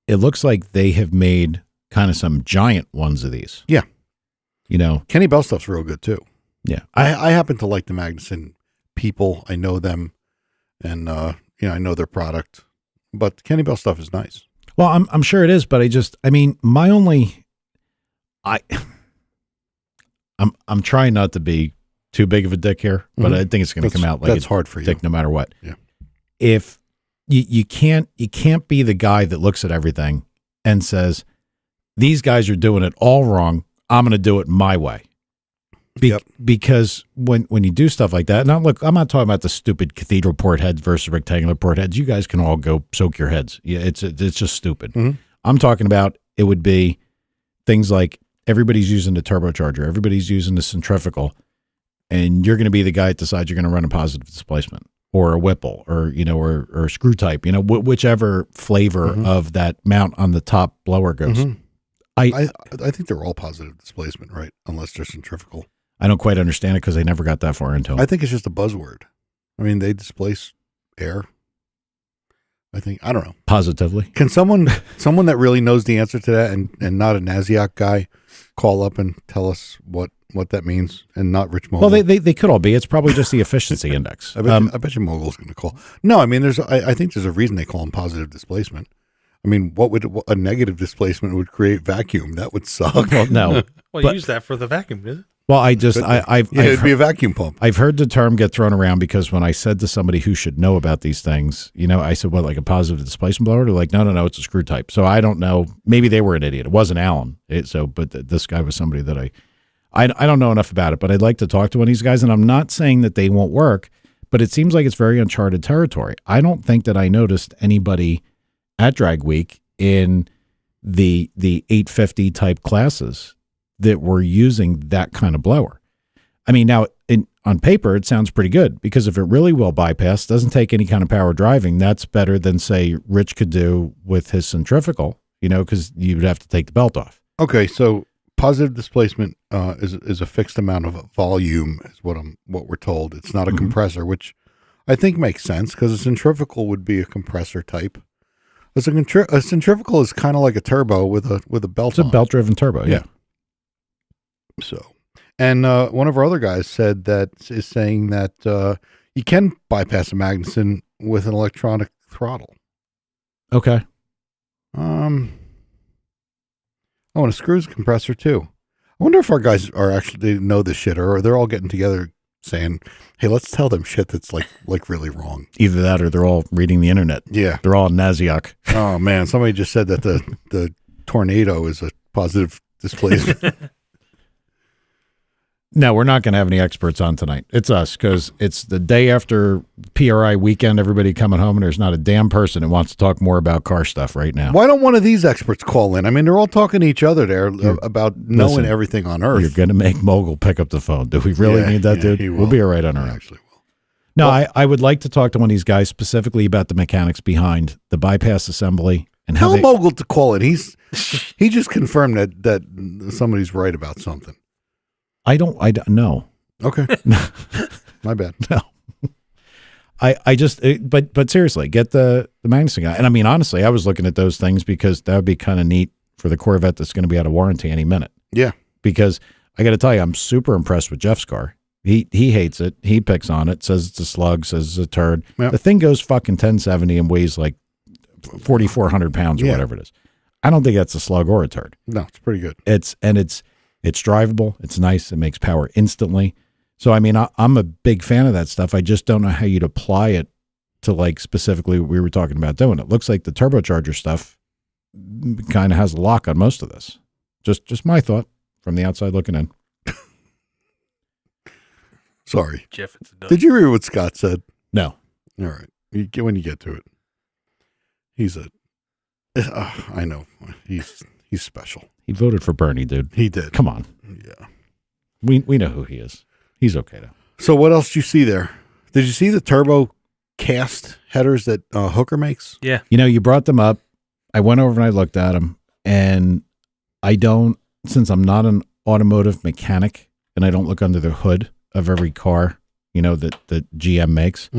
It looks like they have made kind of some giant ones of these. Yeah. Kenny Bell stuff's real good too. Yeah. I happen to like the Magnuson people. I know them, and I know their product. But Kenny Bell stuff is nice. Well, I'm sure it is, but I'm trying not to be too big of a dick here, but I think it's going to come out like that's hard for you. Dick no matter what. Yeah. If you can't be the guy that looks at everything and says, these guys are doing it all wrong. I'm going to do it my way. Because when you do stuff like that, and I'm not talking about the stupid cathedral port heads versus rectangular port heads. You guys can all go soak your heads. Yeah, it's just stupid. Mm-hmm. I'm talking about it would be things like everybody's using the turbocharger, everybody's using the centrifugal, and you're going to be the guy that decides you're going to run a positive displacement or a Whipple or or a screw type, whichever flavor of that mount on the top blower goes. Mm-hmm. I think they're all positive displacement, right? Unless they're centrifugal. I don't quite understand it because they never got that far into it. I think it's just a buzzword. I mean, they displace air. I don't know. Positively. Can someone that really knows the answer to that and not a Naziak guy call up and tell us what that means, and not Rich Mogul? Well, they could all be. It's probably just the efficiency index. I bet you Mogul's going to call. No, I mean, I think there's a reason they call them positive displacement. I mean, what would a negative displacement would create vacuum? That would suck. Well, no. Well, use that for the vacuum, is it? Well, it'd be a vacuum pump. I've heard the term get thrown around because when I said to somebody who should know about these things, I said, what, like a positive displacement blower? They're like, no, it's a screw type. So I don't know. Maybe they were an idiot. It wasn't Alan. But this guy was somebody that I don't know enough about it, but I'd like to talk to one of these guys. And I'm not saying that they won't work, but it seems like it's very uncharted territory. I don't think that I noticed anybody at Drag Week in the 850 type classes that were using that kind of blower. I mean, now on paper, it sounds pretty good because if it really will bypass, doesn't take any kind of power driving, that's better than say Rich could do with his centrifugal, because you'd have to take the belt off. Okay. So positive displacement is a fixed amount of volume is what we're told. It's not a compressor, which I think makes sense because a centrifugal would be a compressor type. A centrifugal is kind of like a turbo with a belt. It's a belt driven turbo. Yeah. So, and one of our other guys is saying that you can bypass a Magnuson with an electronic throttle. Okay. And a screws compressor too. I wonder if our guys are actually they know this shit, or they're all getting together saying, "Hey, let's tell them shit that's like really wrong." Either that, or they're all reading the internet. Yeah, they're all Naziak. Oh man, somebody just said that the tornado is a positive displacement. No, we're not going to have any experts on tonight. It's us because it's the day after PRI weekend. Everybody coming home, and there's not a damn person that wants to talk more about car stuff right now. Why don't one of these experts call in? I mean, they're all talking to each other there about knowing everything on Earth. You're going to make Mogul pick up the phone. Do we really need that, dude? We'll be all right on our own. Actually will. No, I would like to talk to one of these guys specifically about the mechanics behind the bypass assembly. And tell Mogul to call it. He just confirmed that somebody's right about something. I don't know. Okay. My bad. No. But seriously, get the Magnuson guy. And I mean, honestly, I was looking at those things because that would be kind of neat for the Corvette that's going to be out of warranty any minute. Yeah. Because I got to tell you, I'm super impressed with Jeff's car. He hates it. He picks on it, says it's a slug, says it's a turd. Yep. The thing goes fucking 1070 and weighs like 4,400 pounds or whatever it is. I don't think that's a slug or a turd. No, it's pretty good. It's drivable. It's nice. It makes power instantly. So, I mean, I'm a big fan of that stuff. I just don't know how you'd apply it to like specifically what we were talking about doing. It looks like the turbocharger stuff kind of has a lock on most of this. Just my thought from the outside looking in. Sorry. Jeff, it's a dud. Did you hear what Scott said? No. All right. When you get to it. I know. He's special. He voted for Bernie, dude. He did. Come on. Yeah. We know who he is. He's okay though. So what else did you see there? Did you see the turbo cast headers that Hooker makes? Yeah. You know, you brought them up. I went over and I looked at them, and since I'm not an automotive mechanic and I don't look under the hood of every car, you know, that GM makes,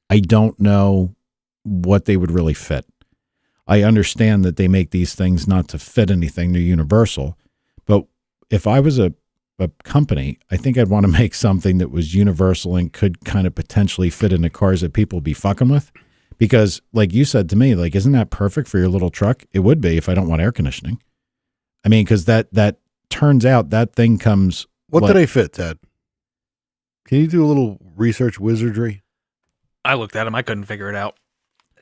I don't know what they would really fit. I understand that they make these things not to fit anything. They're universal. But if I was a company, I think I'd want to make something that was universal and could kind of potentially fit into cars that people be fucking with. Because like you said to me, like, isn't that perfect for your little truck? It would be if I don't want air conditioning. I mean, because that turns out that thing comes. What do they fit, Ted? Can you do a little research wizardry? I looked at them. I couldn't figure it out.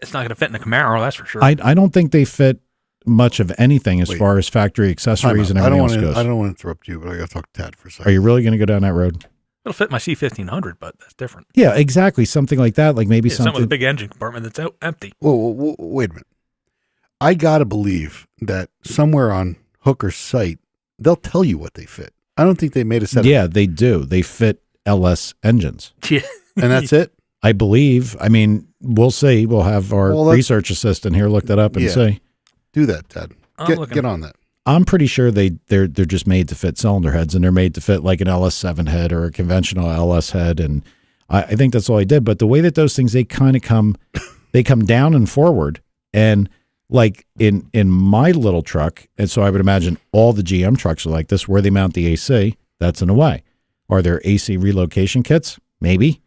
It's not going to fit in a Camaro, that's for sure. I don't think they fit much of anything as far as factory accessories and everything else goes. I don't want to interrupt you, but I got to talk to Ted for a second. Are you really going to go down that road? It'll fit my C1500, but that's different. Yeah, exactly. Something like that. Like maybe something with a big engine compartment that's empty. Whoa, wait a minute. I got to believe that somewhere on Hooker's site, they'll tell you what they fit. I don't think they made a set. Yeah, they do. They fit LS engines. Yeah. And that's it? I believe. I mean, we'll see. We'll have our research assistant here look that up and see. Do that, Ted. Get on that. I'm pretty sure they're just made to fit cylinder heads, and they're made to fit like an LS7 head or a conventional LS head, and I think that's all I did. But the way that those things, they kind of come down and forward, and like in my little truck, and so I would imagine all the GM trucks are like this, where they mount the AC. That's in a way. Are there AC relocation kits? Maybe.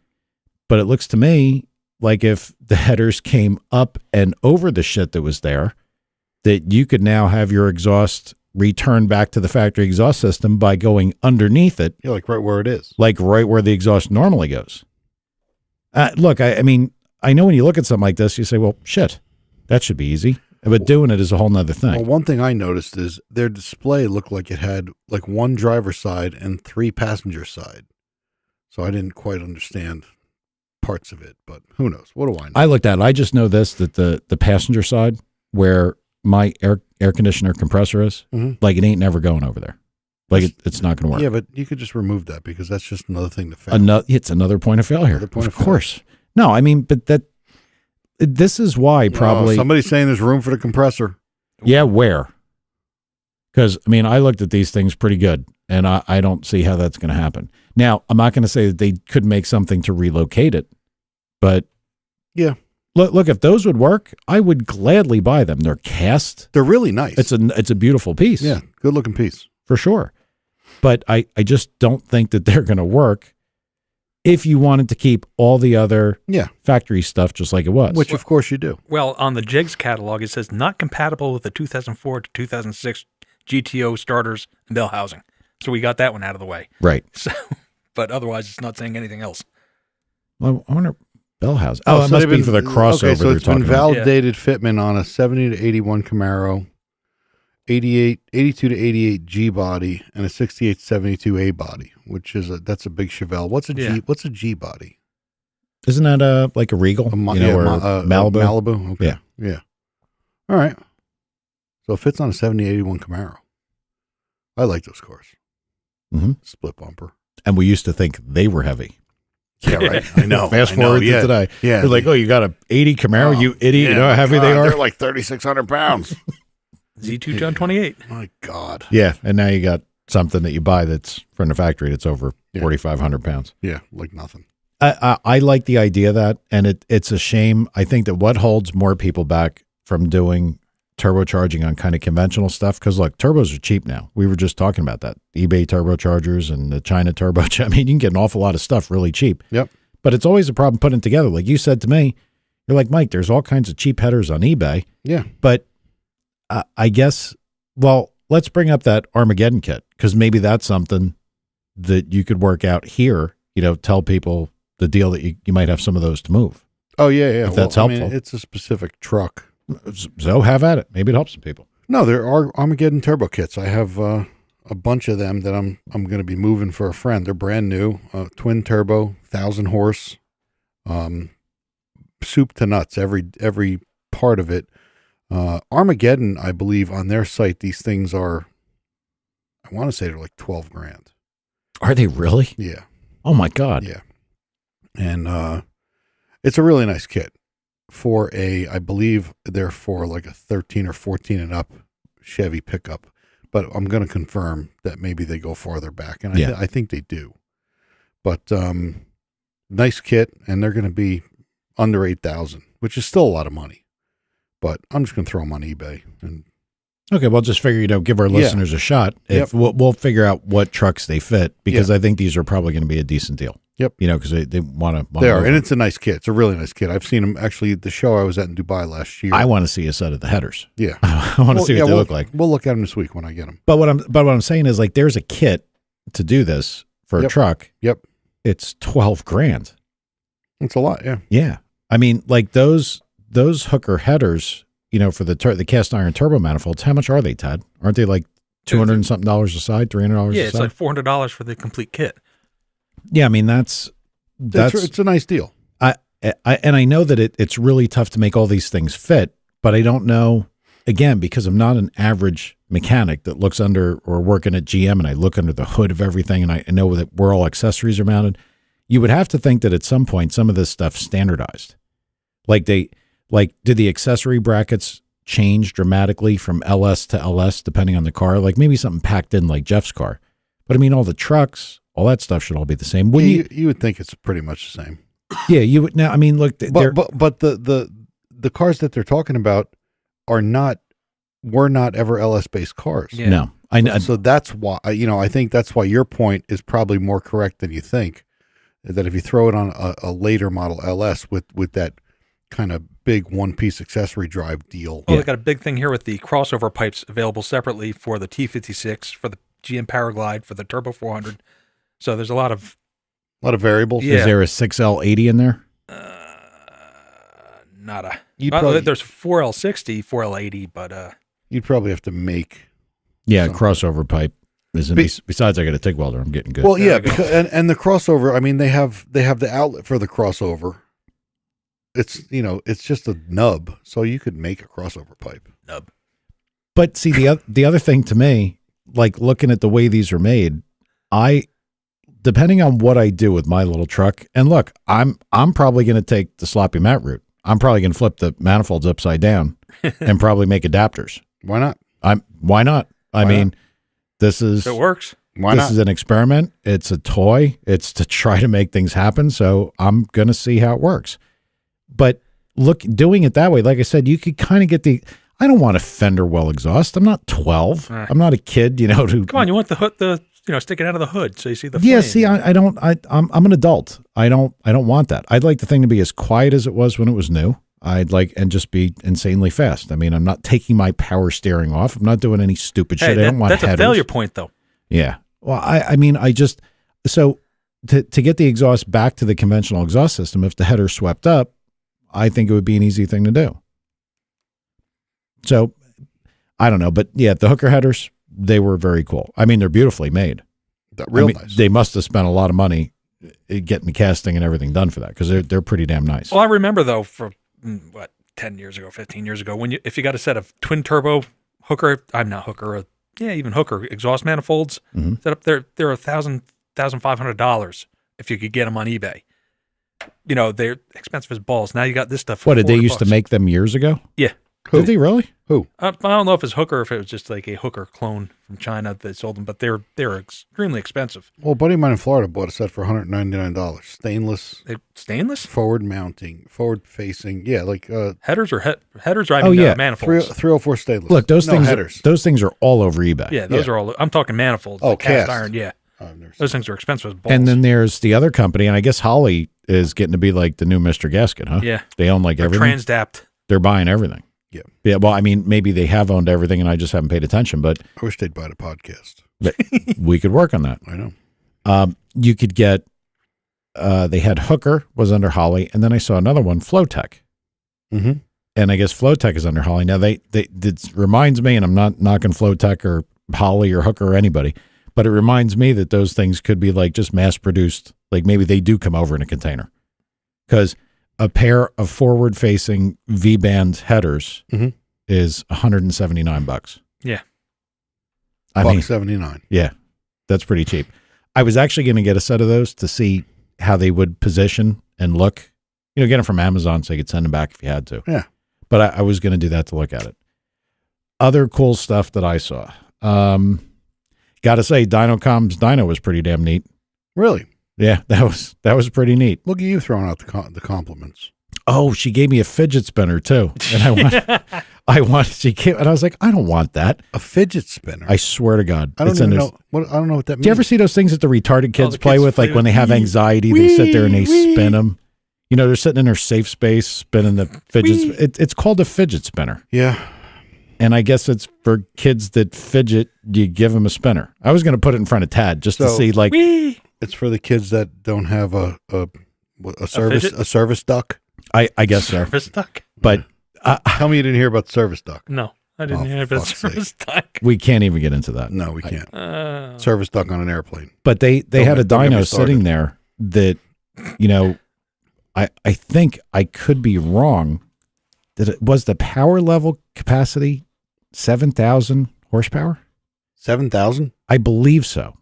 But it looks to me like if the headers came up and over the shit that was there, that you could now have your exhaust return back to the factory exhaust system by going underneath it. Yeah, like right where it is. Like right where the exhaust normally goes. Look, I mean, I know when you look at something like this, you say, well, shit, that should be easy. But doing it is a whole nother thing. Well, one thing I noticed is their display looked like it had like one driver's side and 3 passenger side. So I didn't quite understand parts of it, but who knows? What do I know? I looked at it. I just know this, that the passenger side where my air conditioner compressor is, like it ain't never going over there. Like it's not going to work. Yeah, but you could just remove that because that's just another thing to fail. It's another point of failure. Of course. No, I mean, but this is why probably somebody's saying there's room for the compressor. Yeah, where? Because I mean, I looked at these things pretty good, and I don't see how that's going to happen. Now, I'm not going to say that they could make something to relocate it, but yeah. Look, if those would work, I would gladly buy them. They're cast. They're really nice. It's a beautiful piece. Yeah, good looking piece. For sure. But I just don't think that they're going to work if you wanted to keep all the other factory stuff just like it was. Which, of course, you do. Well, on the Jigs catalog, it says not compatible with the 2004 to 2006 GTO starters and bell housing. So we got that one out of the way. Right. So, but otherwise, it's not saying anything else. Well, I wonder... Bell house. Oh, it must be for the crossover. Okay, so it's been validated fitment on a 70 to 81 Camaro, 82 to 88 G body and a 68 72 A body, which is that's a big Chevelle. What's a G? Yeah. What's a G body? Isn't that like a Regal? Or Malibu? Malibu. Okay. Yeah. Yeah. All right. So it fits on a 7081 Camaro. I like those cars. Mm-hmm. Split bumper. And we used to think they were heavy. Yeah, right. I know. Fast forward to today. Yeah. They're like, oh, you got a 80 Camaro, you idiot. Yeah, You know how heavy they are? They're like 3,600 pounds. Z2 John 28. My God. Yeah. And now you got something that you buy that's from the factory that's over 4,500 pounds. Yeah, like nothing. I like the idea of that, and it's a shame. I think that what holds more people back from doing turbocharging on kind of conventional stuff, because look, turbos are cheap now. We were just talking about that. eBay turbochargers and the China turbo. I mean, you can get an awful lot of stuff really cheap. Yep. But it's always a problem putting it together. Like you said to me, you're like, Mike, there's all kinds of cheap headers on eBay. Yeah. But I guess, well, let's bring up that Armageddon kit, because maybe that's something that you could work out here, tell people the deal that you might have some of those to move. Oh, yeah. If that's helpful. I mean, it's a specific truck. So have at it. Maybe it helps some people. No, there are Armageddon turbo kits. I have a bunch of them that I'm going to be moving for a friend. They're brand new, twin turbo, 1,000 horse, soup to nuts, every part of it. Armageddon, I believe, on their site, these things are, I want to say they're like $12,000. Are they really? Yeah. Oh my God. Yeah. And it's a really nice kit for I believe they're for like a 13 or 14 and up Chevy pickup, but I'm going to confirm that maybe they go farther back, and I think they do. But nice kit, and they're going to be under 8,000, which is still a lot of money. But I'm just going to throw them on eBay. And okay, well, just figure, give our listeners a shot. If we'll figure out what trucks they fit, because I think these are probably going to be a decent deal. Yep. Because they want to. They are, and it's a nice kit. It's a really nice kit. I've seen them actually at the show I was at in Dubai last year. I want to see a set of the headers. Yeah. I want to see what they look like. We'll look at them this week when I get them. But what I'm saying is, like, there's a kit to do this for a truck. Yep. It's $12,000. It's a lot. Yeah. Yeah. I mean, like those hooker headers, for the cast iron turbo manifolds, how much are they, Ted? Aren't they like $200 and something a side, $300 a side? Yeah, it's like $400 for the complete kit. Yeah, I mean that's it's a nice deal. I know that it's really tough to make all these things fit, but I don't know, again, because I'm not an average mechanic that looks under or working at GM and I look under the hood of everything and I know that where all accessories are mounted. You would have to think that at some point some of this stuff's standardized. Did the accessory brackets change dramatically from LS to LS depending on the car? Like maybe something packed in like Jeff's car. But I mean, all the trucks, all that stuff should all be the same. You would think it's pretty much the same. Yeah, you would. Now, I mean, look, but the cars that they're talking about were not ever LS based cars. Yeah. No, I know. So that's why I think that's why your point is probably more correct than you think. That if you throw it on a later model LS with that kind of big one piece accessory drive deal. Oh, they got a big thing here with the crossover pipes available separately for the T56, for the GM Paraglide, for the Turbo 400. So there's a lot of variables. Yeah. Is there a 6L80 in there? Nada. There's there's 4L60, 4L80, but you'd probably have to make. Yeah, crossover pipe. Besides, I got a TIG welder. I'm getting good. Well, yeah, and the crossover. I mean, they have the outlet for the crossover. It's just a nub, so you could make a crossover pipe nub. But see, the other thing to me, like looking at the way these are made, depending on what I do with my little truck, and look, I'm probably going to take the sloppy mat route. I'm probably going to flip the manifolds upside down and probably make adapters. Why not? Why not? I mean, this is it works. Why this not? is an experiment. It's a toy. It's to try to make things happen. So I'm going to see how it works. But look, doing it that way, like I said, you could kind of get I don't want a fender well exhaust. I'm not 12. I'm not a kid, who. Come on, you want the hood, sticking out of the hood so you see the Yeah, flame. see, I don't. I'm an adult. I don't want that. I'd like the thing to be as quiet as it was when it was new. And just be insanely fast. I mean, I'm not taking my power steering off. I'm not doing any stupid shit. I don't want that's headers. a failure point, though. Yeah. Well, I mean, so to get the exhaust back to the conventional exhaust system, if the header swept up, I think it would be an easy thing to do. So I don't know, but yeah, the hooker headers, they were very cool. I mean, they're beautifully made. Real nice. They must have spent a lot of money getting the casting and everything done for that because they're pretty damn nice. Well, I remember though, for 10 years ago, 15 years ago, if you got a set of twin turbo hooker, even hooker exhaust manifolds set up there, they're $1,500 if you could get them on eBay. You know, they're expensive as balls. Now you got this stuff. For What did they $40. used to make them years ago? Yeah. Did they really? Who? I don't know if it's hooker or if it was just like a hooker clone from China that sold them, but they're extremely expensive. Well, a buddy of mine in Florida bought a set for $199. Stainless. Stainless? Forward mounting, forward facing. Yeah, like Headers or headers? Manifolds. 304 stainless. Look, those headers. those things are all over eBay. Yeah, those are all. I'm talking manifolds. Oh, like cast cast iron. Yeah, I've never seen those things are expensive as balls. And then there's the other company, and I guess Holly is getting to be like the new Mr. Gasket, huh? Yeah, They own like everything. Transdapt. They're buying everything. Yeah. Yeah. Well, I mean, maybe they have owned everything and I just haven't paid attention, but I wish they'd buy the podcast. we could work on that. I know. You could get, they had Hooker was under Holly, and then I saw another one, Flowtech. Mm-hmm. And I guess Flowtech is under Holly. Now it reminds me, and I'm not knocking Flowtech or Holly or Hooker or anybody, but it reminds me that those things could be like just mass produced. Like maybe they do come over in a container, because a pair of forward facing V-band headers is $179. Yeah. I mean, $179. yeah, that's pretty cheap. I was actually going to get a set of those to see how they would position and look. You know, get them from Amazon so you could send them back if you had to. Yeah. But I was going to do that to look at it. Other cool stuff that I saw. Got to say, Dynocom's dyno was pretty damn neat. Really? Yeah, that was pretty neat. Look at you throwing out the compliments. Oh, she gave me a fidget spinner too, and I was like, I don't want that. A fidget spinner. I swear to God, I don't know what that means. Do you ever see those things that the retarded kids the play kids with, play like when with- they have anxiety, they sit there and they spin them. You know, they're sitting in their safe space spinning the fidget. It's called a fidget spinner. Yeah. And I guess it's for kids that fidget. You give them a spinner. I was going to put it in front of Tad just to So- see, like, It's for the kids that don't have a service duck. I guess so. Service duck? But Tell me you didn't hear about service duck. No, I didn't Oh, hear for about fuck's service duck. we can't even get into that. No, we can't. Service duck on an airplane. But they had a don't get me dyno started. sitting there that, you know, I think I could be wrong. That it was the power level capacity 7,000 horsepower. 7,000? I believe so.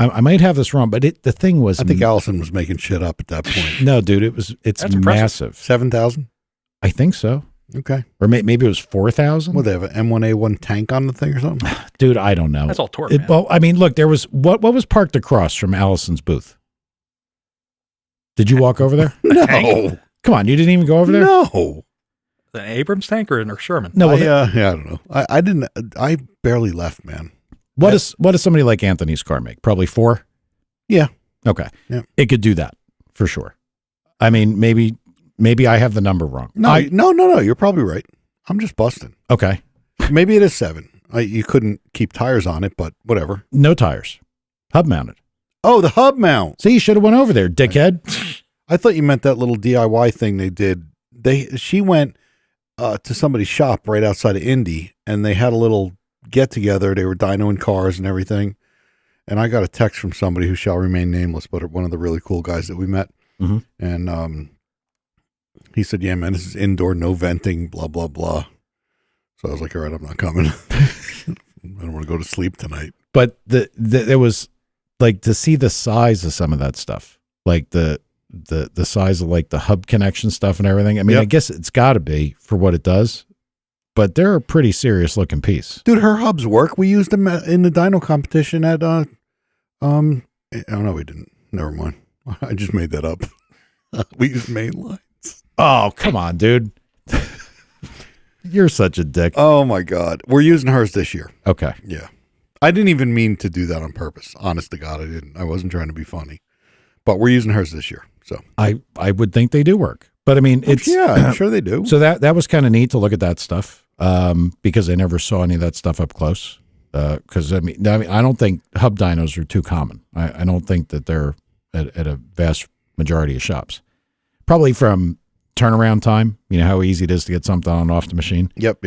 I might have this wrong, but the thing was, I think Allison was making shit up at that point. no, dude, it's That's impressive. massive. 7,000? I think so, Okay. or maybe it was 4,000. Well, they have an M1A1 tank on the thing or something? Dude, I don't know. That's all torque, man. Well, I mean, look, there was what was parked across from Allison's booth. Did you walk over there? No. Come on, you didn't even go over there. No. An Abrams tank or a Sherman? No. Well, I don't know. I didn't. I barely left, man. what does somebody like Anthony's car make? Probably 4. Yeah. Okay. Yeah. It could do that for sure. I mean, maybe I have the number wrong. No, no. You're probably right. I'm just busting. Okay. Maybe it is 7. You couldn't keep tires on it, but whatever. No tires. Hub mounted. Oh, the hub mount. See, you should have went over there, dickhead. I thought you meant that little DIY thing they did. She went to somebody's shop right outside of Indy, and they had a little get together. They were dynoing cars and everything. And I got a text from somebody who shall remain nameless, but one of the really cool guys that we met. Mhm. And he said, "Yeah, man, this is indoor, no venting, blah blah blah." So I was like, "All right, I'm not coming. I don't want to go to sleep tonight." But there was like to see the size of some of that stuff, like the size of like the hub connection stuff and everything. I mean, Yep. I guess it's got to be for what it does, but they're a pretty serious looking piece. Dude, her hubs work. We used them in the dyno competition at oh no, we didn't. Never mind. I just made that up. We used main lines. Oh, come on, dude. You're such a dick. Oh my God. We're using hers this year. Okay. Yeah. I didn't even mean to do that on purpose. Honest to God, I didn't. I wasn't trying to be funny. But we're using hers this year. So I would think they do work, but I mean, it's yeah, I'm sure they do. So that was kind of neat to look at that stuff because I never saw any of that stuff up close. Because I mean, I don't think hub dynos are too common. I don't think that they're at a vast majority of shops. Probably from turnaround time. You know how easy it is to get something on and off the machine. Yep.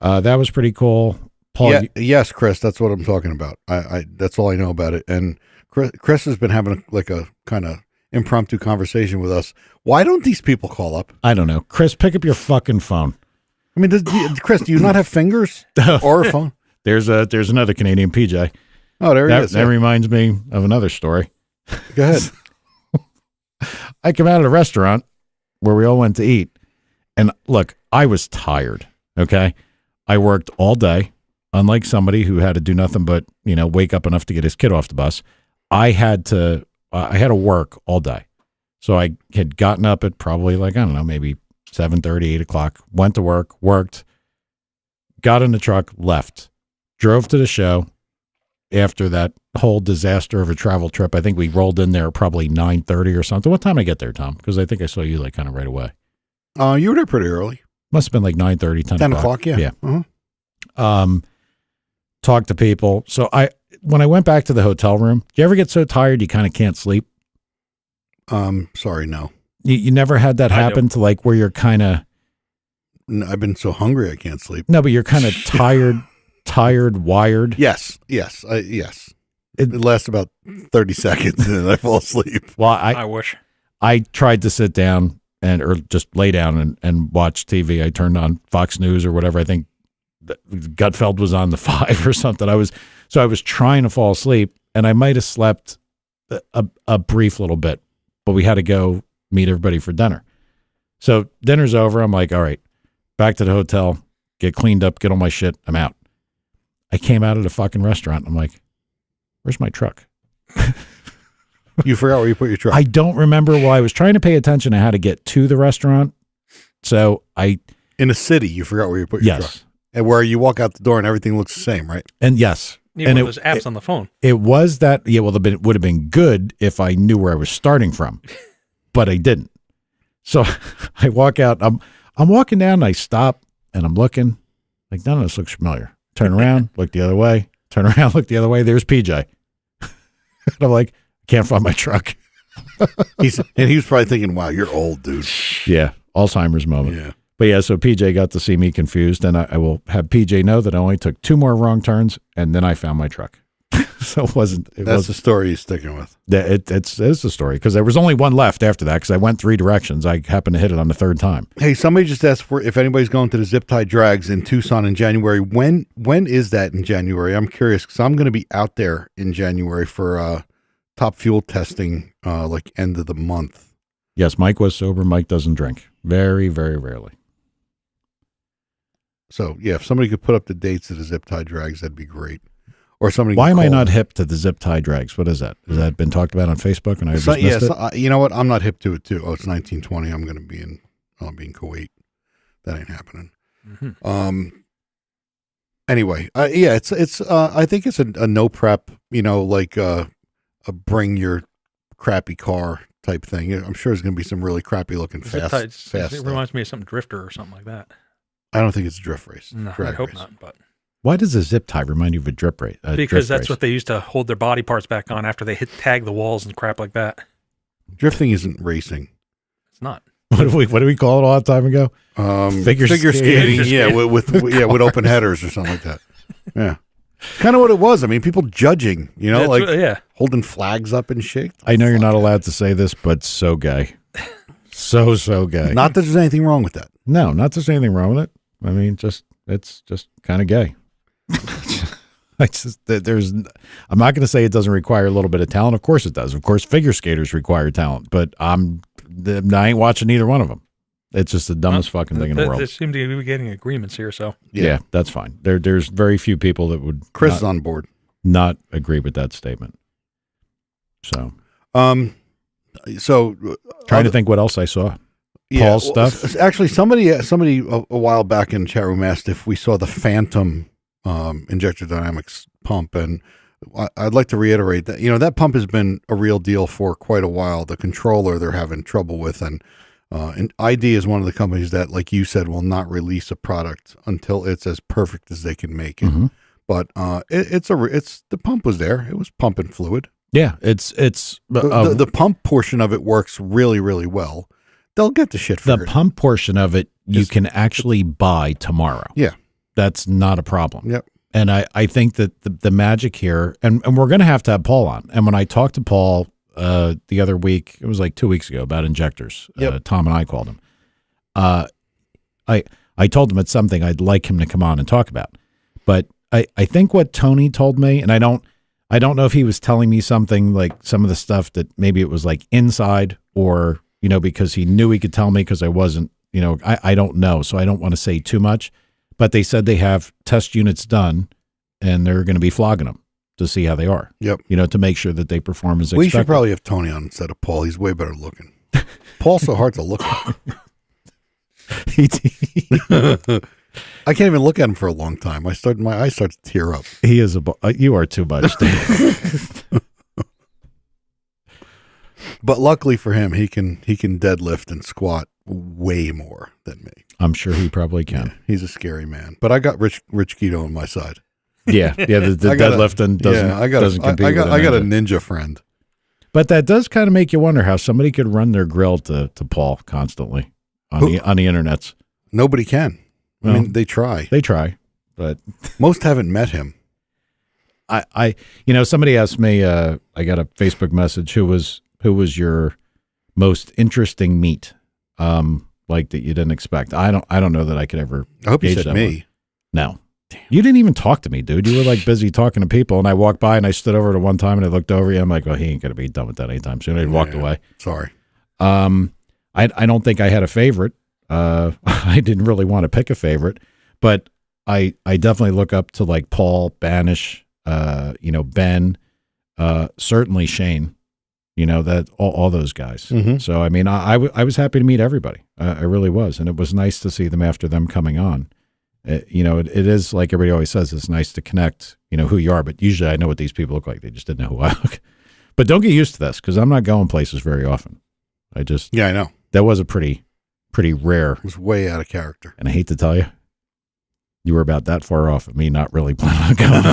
That was pretty cool. Paul, Yeah, yes, Chris, that's what I'm talking about. I that's all I know about it. And Chris has been having a kind of impromptu conversation with us. Why don't these people call up? I don't know. Chris, pick up your fucking phone. I mean, Chris, do you not have fingers or a phone? There's another Canadian PJ. Oh, there he is. That reminds me of another story. Go ahead. I come out of a restaurant where we all went to eat. And look, I was tired. Okay. I worked all day. Unlike somebody who had to do nothing but, wake up enough to get his kid off the bus. I had to work all day. So I had gotten up at probably maybe 7:30, 8 o'clock, went to work, worked, got in the truck, left, drove to the show. After that whole disaster of a travel trip, I think we rolled in there probably 9:30 or something. What time did I get there, Tom? Because I think I saw you kind of right away. You were there pretty early. Must have been like 9:30, 10 o'clock. Yeah. Yeah. Uh-huh. Talk to people. So when I went back to the hotel room, do you ever get so tired you kind of can't sleep? Sorry, no. You never had that happen to where you're kind of... I've been so hungry I can't sleep. No, but you're kind of tired, wired. Yes. Yes. It lasts about 30 seconds and then I fall asleep. Well, I wish. I tried to sit down or just lay down and watch TV. I turned on Fox News or whatever. I think Gutfeld was on the 5 or something. I was trying to fall asleep, and I might have slept a brief little bit, but we had to go meet everybody for dinner. So dinner's over. I'm like, all right, back to the hotel, get cleaned up, get all my shit. I'm out. I came out of the fucking restaurant. I'm like, where's my truck? You forgot where you put your truck. I don't remember. Well, I was trying to pay attention to how to get to the restaurant. So in a city, you forgot where you put your truck. And where you walk out the door and everything looks the same, right? And yes. Yeah, and those apps on the phone. It was that. Yeah, well, it would have been good if I knew where I was starting from, but I didn't. So I walk out. I'm walking down. And I stop and I'm looking. Like, none of this looks familiar. Turn around, look the other way. Turn around, look the other way. There's PJ. And I'm like, can't find my truck. He was probably thinking, "Wow, you're old, dude." Yeah, Alzheimer's moment. Yeah. But yeah, so PJ got to see me confused, and I will have PJ know that I only took 2 more wrong turns, and then I found my truck. So it wasn't. That's the story you're sticking with. It's the story, because there was only one left after that, because I went 3 directions. I happened to hit it on the 3rd time. Hey, somebody just asked for if anybody's going to the zip tie drags in Tucson in January. When is that in January? I'm curious, because I'm going to be out there in January for top fuel testing, like end of the month. Yes, Mike was sober. Mike doesn't drink. Very, very rarely. So, yeah, if somebody could put up the dates of the zip tie drags, that'd be great. Or somebody. Why am I not hip to the zip tie drags? What is that? Has that been talked about on Facebook? And I just missed it? You know what? I'm not hip to it too. Oh, it's 1920. I'll be in Kuwait. That ain't happening. Mm-hmm. Anyway, yeah, it's. I think it's a no prep. Like a bring your crappy car type thing. I'm sure there's going to be some really crappy looking fast. It reminds me of some drifter or something like that. I don't think it's a drift race. No, I hope not. But why does a zip tie remind you of a drip race? Because that's what they used to hold their body parts back on after they tag the walls and crap like that. Drifting isn't racing. It's not. What do we call it all the time ago? Figure skating. Yeah, with open headers or something like that. Yeah. Kind of what it was. I mean, people judging, holding flags up and shit. I know you're not allowed to say this, but so gay. So gay. Not that there's anything wrong with that. No, not that there's anything wrong with it. I mean, it's just kind of gay. I'm not going to say it doesn't require a little bit of talent. Of course it does. Of course, figure skaters require talent, but I ain't watching either one of them. It's just the dumbest fucking thing in the world. They seem to be getting agreements here, so yeah, that's fine. There's very few people that would. Chris is on board. Not agree with that statement. So, trying to think what else I saw. Paul's stuff. Actually, somebody a while back in chat room asked if we saw the Phantom injector dynamics pump, and I'd like to reiterate that that pump has been a real deal for quite a while. The controller they're having trouble with, and ID is one of the companies that, like you said, will not release a product until it's as perfect as they can make it. Mm-hmm. But the pump was there; it was pumping fluid. Yeah, it's the pump portion of it works really, really well. They'll get the shit figured. The pump portion of it you can actually buy tomorrow. Yeah. that's not a problem. Yep. And I think that the magic here, and we're going to have Paul on. And when I talked to Paul the other week, it was like 2 weeks ago about injectors. Yep. Tom and I called him. I told him it's something I'd like him to come on and talk about. But I think what Tony told me, and I don't know if he was telling me something like some of the stuff that maybe it was like inside or, because he knew he could tell me because I wasn't, I don't know. So I don't want to say too much. But they said they have test units done, and they're going to be flogging them to see how they are. Yep. To make sure that they perform as expected. We should probably have Tony on instead of Paul. He's way better looking. Paul's so hard to look at. I can't even look at him for a long time. My eyes start to tear up. He is you are too much, Dave. But luckily for him, he can deadlift and squat way more than me. I'm sure he probably can. Yeah, he's a scary man. But I got Rich Keto on my side. Yeah. The deadlifting doesn't compete. I got a ninja friend. But that does kind of make you wonder how somebody could run their grill to Paul constantly on the internets. Nobody can. I mean, they try. They try, but most haven't met him. Somebody asked me. I got a Facebook message. Who was your most interesting meet? Like that you didn't expect. I don't know that I could ever. I hope you said me. One. No. Damn. You didn't even talk to me, dude. You were like busy talking to people, and I walked by and I stood over to one time and I looked over you. I'm like, well, he ain't gonna be done with that anytime soon. I walked away. Sorry. I don't think I had a favorite. I didn't really want to pick a favorite, but I definitely look up to like Paul, Banish, Ben, certainly Shane. That all those guys. Mm-hmm. So I mean, I was happy to meet everybody. I really was, and it was nice to see them after them coming on. It is like everybody always says, it's nice to connect, who you are, but usually I know what these people look like. They just didn't know who I look. But don't get used to this because I'm not going places very often. I know. That was a pretty rare. It was way out of character. And I hate to tell you, you were about that far off of me not really planning on going.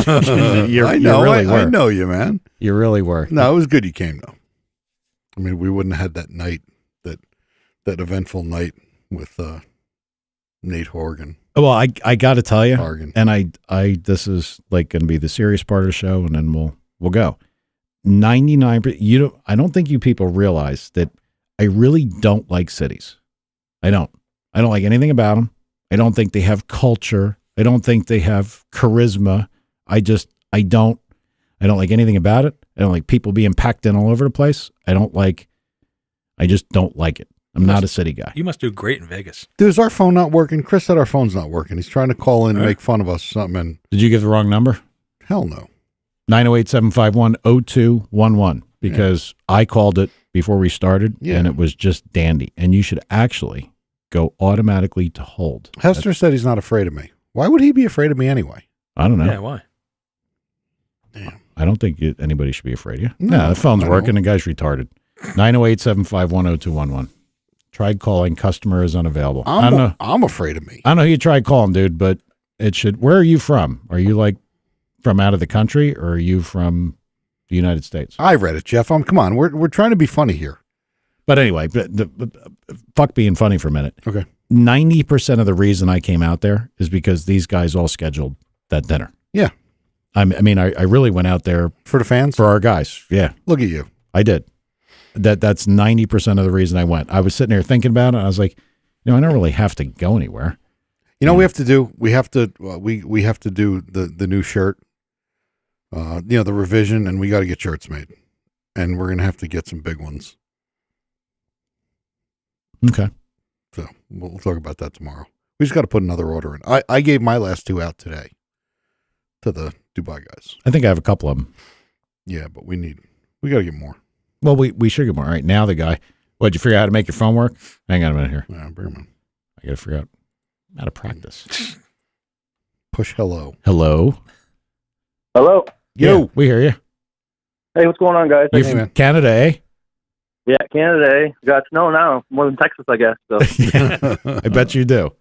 I know you, man. You really were. No, it was good you came, though. I mean, we wouldn't have had that night, that eventful night with Nate Horgan. Well, I got to tell you, Horgan. and I this is like going to be the serious part of the show, and then we'll go. 99%. I don't think you people realize that I really don't like cities. I don't like anything about them. I don't think they have culture. I don't think they have charisma. I don't like anything about it. I don't like people being packed in all over the place. I just don't like it. I'm not a city guy. You must do great in Vegas. Dude, is our phone not working? Chris said our phone's not working. He's trying to call in and make fun of us or something. And did you give the wrong number? Hell no. 908-751-0211 because I called it before we started and it was just dandy. And you should actually go automatically to hold. Hester said he's not afraid of me. Why would he be afraid of me anyway? I don't know. Yeah, why? Damn. I don't think anybody should be afraid of you. No, the phone's working. The guy's retarded. 908-751-0211. Tried calling. Customer is unavailable. I don't know. I'm afraid of me. I don't know who you tried calling, dude, but it should. Where are you from? Are you like from out of the country or are you from the United States? I read it, Jeff. Come on. We're trying to be funny here. But anyway, fuck being funny for a minute. Okay. 90% of the reason I came out there is because these guys all scheduled that dinner. Yeah. I mean, I really went out there for the fans, for our guys. Yeah. Look at you. I did. That's 90% of the reason I went. I was sitting there thinking about it. And I was like, I don't really have to go anywhere. We have to do. We have to do the new shirt. The revision, and we got to get shirts made, and we're gonna have to get some big ones. Okay. So we'll talk about that tomorrow. We just got to put another order in. I gave my last 2 out today to the Dubai guys. I think I have a couple of them. Yeah, but we got to get more. Well, we should get more. All right, now the guy. Did you figure out how to make your phone work? Hang on a minute here. Yeah, bring him in. I got to figure out how to practice. Push hello. Hello. Hello. Yo. Yeah, we hear you. Hey, what's going on, guys? You from Canada, eh? Yeah, Canada, eh? Got snow now. More than Texas, I guess. So. Yeah, I bet you do.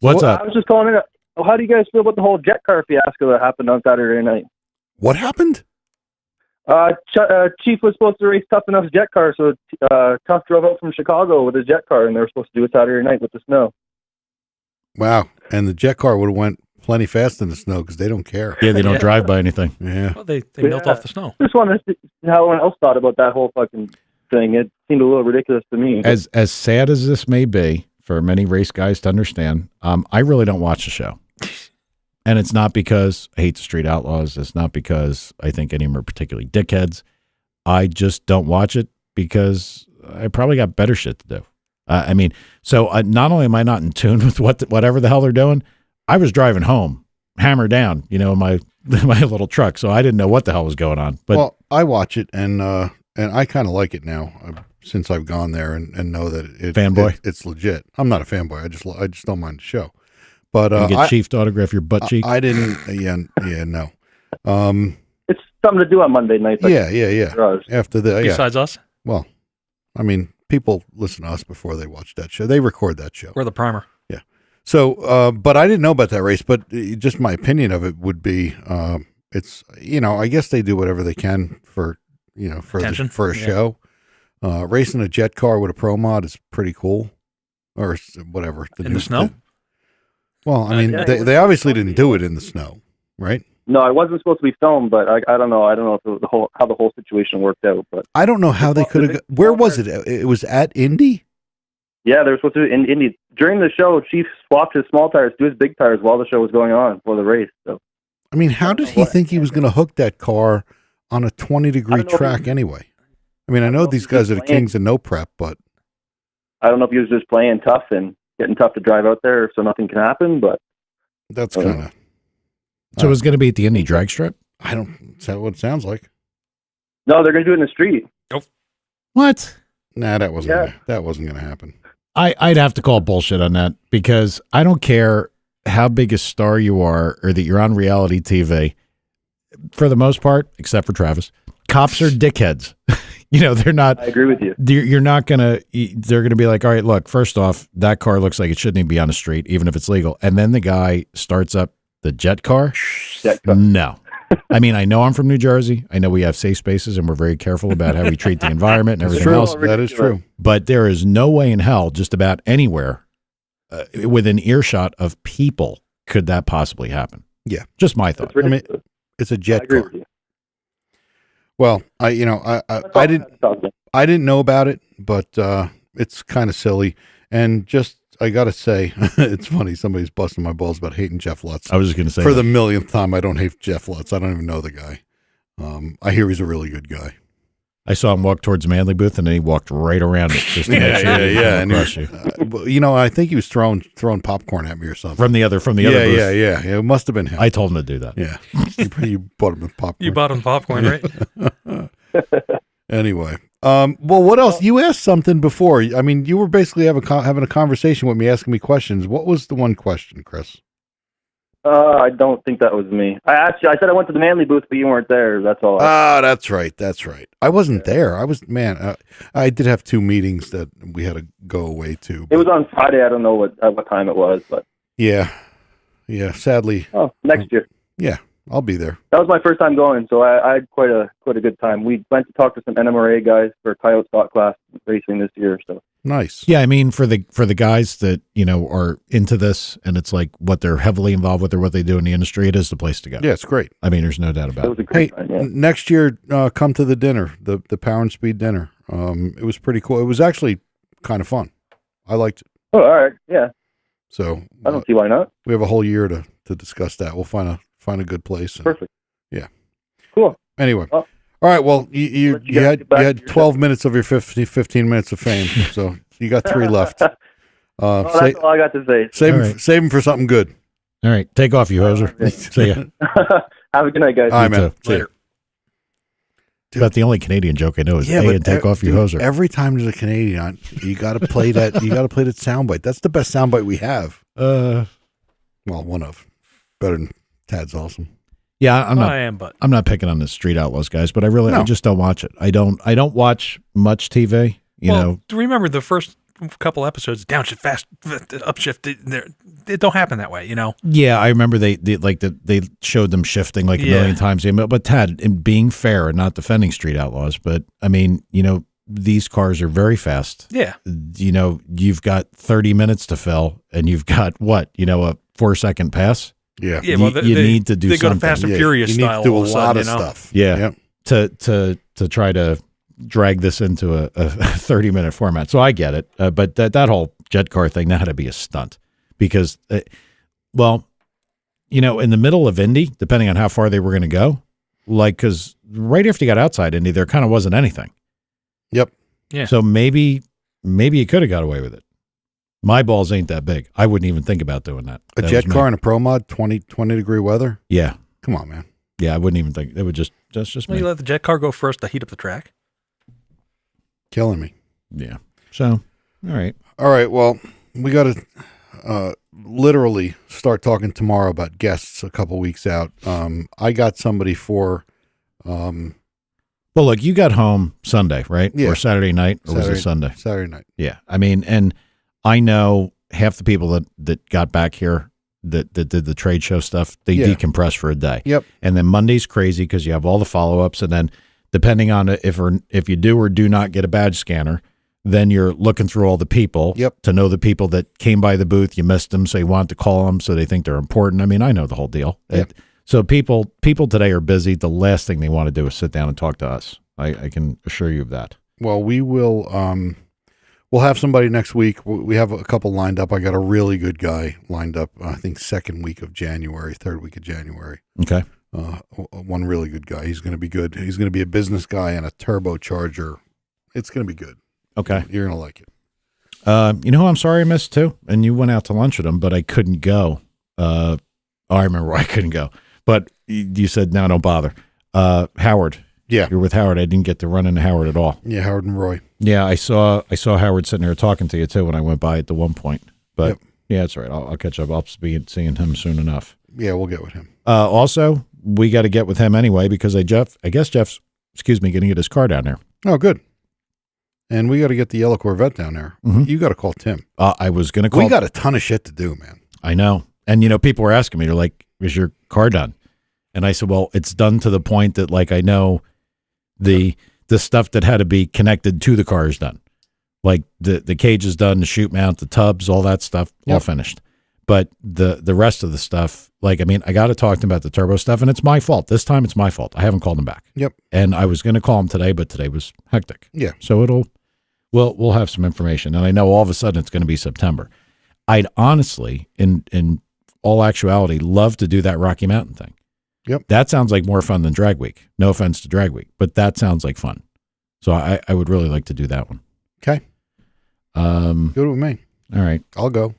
What's up? I was just calling in. How do you guys feel about the whole jet car fiasco that happened on Saturday night? What happened? Chief was supposed to race Tough Enough's jet car, so Tough drove out from Chicago with his jet car, and they were supposed to do it Saturday night with the snow. Wow. And the jet car would have went plenty fast in the snow because they don't care. Yeah, they don't drive by anything. Yeah. Well, they melt off the snow. Just wanted to see how everyone else thought about that whole fucking thing. It seemed a little ridiculous to me. As sad as this may be for many race guys to understand, I really don't watch the show. And it's not because I hate the Street Outlaws. It's not because I think any of them are particularly dickheads. I just don't watch it because I probably got better shit to do. I mean, so not only am I not in tune with whatever the hell they're doing, I was driving home, hammer down, in my little truck, so I didn't know what the hell was going on. But well, I watch it, and I kind of like it now since I've gone there and know that it's legit. I'm not a fanboy. I just don't mind the show. But you get Chief to autograph your butt cheek. I didn't. Yeah, no. It's something to do on Monday night. Yeah. After the Besides us, well, I mean, people listen to us before they watch that show. They record that show. we're the primer. Yeah. So, but I didn't know about that race. But just my opinion of it would be, it's I guess they do whatever they can for for a show. Racing a jet car with a pro mod is pretty cool, or whatever. In the snow. Well, I mean, they obviously didn't do it in the snow, right? No, it wasn't supposed to be filmed, but I don't know. I don't know if how the whole situation worked out. But I don't know how they could have. Where was it? It was at Indy. Yeah, they were supposed to do it in Indy. During the show, Chief swapped his small tires to his big tires while the show was going on for the race. So, I mean, how did he think he was going to hook that car on a 20-degree track anyway? I mean, I know these guys are the kings of no prep, but I don't know if he was just playing tough and getting tough to drive out there so nothing can happen, but that's kind of. So it's going to be at the Indy drag strip? Is that what it sounds like? No, they're going to do it in the street. Nope. What? Nah, that wasn't going to happen. I'd have to call bullshit on that because I don't care how big a star you are or that you're on reality TV. For the most part, except for Travis, cops are dickheads. They're not. I agree with you. You're not gonna. They're gonna be like, all right, look. First off, that car looks like it shouldn't even be on the street, even if it's legal. And then the guy starts up the jet car. No. I mean, I know I'm from New Jersey. I know we have safe spaces and we're very careful about how we treat the environment and everything else. That is true. But there is no way in hell, just about anywhere, within earshot of people, could that possibly happen. Yeah. Just my thought. I mean, it's a jet car. Well, I didn't know about it, but it's kind of silly. And just, I got to say, it's funny. Somebody's busting my balls about hating Jeff Lutz. I was just going to say for the millionth time, I don't hate Jeff Lutz. I don't even know the guy. I hear he's a really good guy. I saw him walk towards the Manly booth, and then he walked right around it. Just to make sure yeah. And I think he was throwing popcorn at me or something from the other booth. Yeah. It must have been him. I told him to do that. Yeah, you bought him popcorn. You bought him popcorn, right? Anyway, well, what else? You asked something before. I mean, you were basically having a conversation with me, asking me questions. What was the one question, Chris? I don't think that was me. I said I went to the Manly booth, but you weren't there. That's all. That's right. I wasn't there. I did have two meetings that we had to go away to. It was on Friday. I don't know what time it was, but yeah. Sadly. Oh, next year. Yeah, I'll be there. That was my first time going, so I had quite a good time. We went to talk to some NMRA guys for Coyote Stock Class racing this year. So nice. Yeah, I mean for the guys that are into this and it's like what they're heavily involved with or what they do in the industry, it is the place to go. Yeah, it's great. I mean, there's no doubt about it. It was a great time, yeah. Next year, come to the dinner, the Power and Speed dinner. It was pretty cool. It was actually kind of fun. I liked it. Oh, all right, yeah. So I don't see why not. We have a whole year to discuss that. We'll find a good place. Perfect. Yeah. Cool. Anyway. Well, all right. Well, you had 12 minutes of your 15 minutes of fame, so you got 3 left. That's all I got to say. Save them for something good. All right, take off, you hoser. See ya. Have a good night, guys. All right, man. Later. Dude, about the only Canadian joke I know is and take off your hoser. Every time there's a Canadian on, you got to play that. You got to play that soundbite. That's the best soundbite we have. Well, one of better than Tad's awesome. Yeah, I'm not picking on the Street Outlaws guys, but I just don't watch it. I don't watch much TV. You know, remember the first couple episodes, downshift, fast, upshift. It don't happen that way, Yeah, I remember they showed them shifting like a million times. But Tad, in being fair and not defending Street Outlaws, but I mean, these cars are very fast. Yeah. You've got 30 minutes to fill, and you've got what? A 4-second pass. Yeah. Yeah, well, you need to do they something. go to Fast and Yeah, Furious you need style. to do all a of lot sudden, of you know? stuff. Yeah. Yep. To try to drag this into a 30-minute format. So I get it. But that whole jet car thing, that had to be a stunt because, well, you know, in the middle of Indy, depending on how far they were going to go, like, because right after you got outside Indy, there kind of wasn't anything. Yep. Yeah. So maybe you could have got away with it. My balls ain't that big. I wouldn't even think about doing that. A That jet was car me. in a pro mod, 20 degree weather. Yeah. Come on, man. Yeah, I wouldn't even think. It would that's just Well, me. you let the jet car go first to heat up the track. Killing me. Yeah. So, all right. All right. Well, we got to literally start talking tomorrow about guests a couple weeks out. I got somebody for. Well, look, you got home Sunday, right? Yeah. Or Saturday night, or was it Sunday? Saturday night. Yeah. I mean, and I know half the people that got back here that did the trade show stuff, they Yeah. decompress for a day. Yep. And then Monday's crazy because you have all the follow-ups. And then depending on if you do or do not get a badge scanner, then you're looking through all the people Yep. to know the people that came by the booth. You missed them, so you want to call them so they think they're important. I mean, I know the whole deal. Yep. So people today are busy. The last thing they want to do is sit down and talk to us. I can assure you of that. Well, we will. We'll have somebody next week. We have a couple lined up. I got a really good guy lined up. I think third week of January. Okay. One really good guy. He's going to be good. He's going to be a business guy and a turbocharger. It's going to be good. Okay. You're going to like it. You know who I'm sorry I missed too? And you went out to lunch with him, but I couldn't go. I remember why I couldn't go. But you said, no, don't bother. Howard. Yeah. You're with Howard. I didn't get to run into Howard at all. Yeah, Howard and Roy. Yeah, I saw Howard sitting there talking to you too when I went by at the one point. But Yep. yeah, it's all right. I'll catch up. I'll be seeing him soon enough. Yeah, we'll get with him. Also, we got to get with him anyway because I guess Jeff's going to get his car down there. Oh, good. And we got to get the yellow Corvette down there. Mhm. You got to call Tim. I was going to call. We got a ton of shit to do, man. I know. And, you know, people were asking me, they're like, is your car done? And I said, well, it's done to the point that, like, I know the stuff that had to be connected to the car is done. Like the cage is done, the chute mount, the tubs, all that stuff, all Yep. finished. But the rest of the stuff, like, I mean, I got to talk to him about the turbo stuff, and it's my fault. This time it's my fault. I haven't called him back. Yep. And I was going to call him today, but today was hectic. Yeah. So we'll have some information. And I know all of a sudden it's going to be September. I'd honestly, in all actuality, love to do that Rocky Mountain thing. Yep. That sounds like more fun than Drag Week. No offense to Drag Week, but that sounds like fun. So I would really like to do that one. Okay. Good with me. All right. I'll go.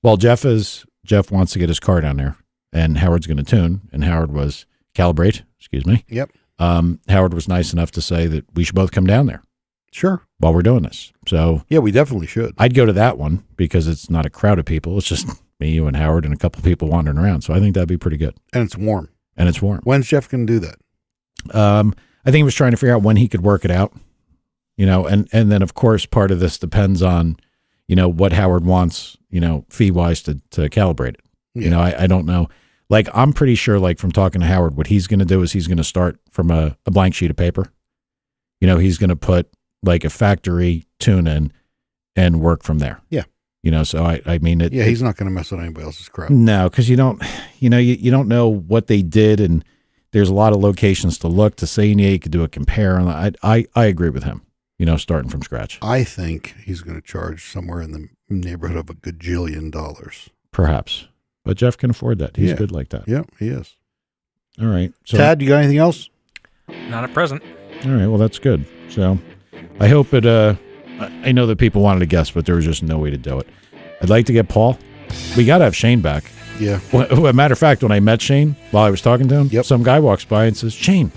Well, Jeff wants to get his car down there, and Howard's going to tune, and Howard was calibrate. Excuse me. Yep. Howard was nice enough to say that we should both come down there Sure. while we're doing this. So Yeah, we definitely should. I'd go to that one because it's not a crowd of people. It's just me, you, and Howard, and a couple of people wandering around. So I think that'd be pretty good. And it's warm. And it's warm. When's Jeff going to do that? I think he was trying to figure out when he could work it out, you know, and then of course part of this depends on, you know, what Howard wants, you know, fee wise to calibrate it. Yeah. You know, I don't know. Like, I'm pretty sure, like, from talking to Howard, what he's going to do is he's going to start from a blank sheet of paper. You know, he's going to put like a factory tune in and work from there. Yeah. You know, so I mean, Yeah, he's not going to mess with anybody else's crap. no, because you don't know what they did, and there's a lot of locations to look to say. Yeah, you could do a compare, and I agree with him. You know, starting from scratch, I think he's going to charge somewhere in the neighborhood of $1 gajillion. perhaps, but Jeff can afford that. He's Yeah. good like that. Yeah, he is. All right, so Tad, you got anything else? Not at present. all right, well, that's good. So I hope it. I know that people wanted a guest, but there was just no way to do it. I'd like to get Paul. We got to have Shane back. Yeah. Well, a matter of fact, when I met Shane while I was talking to him, Yep. some guy walks by and says, "Shane,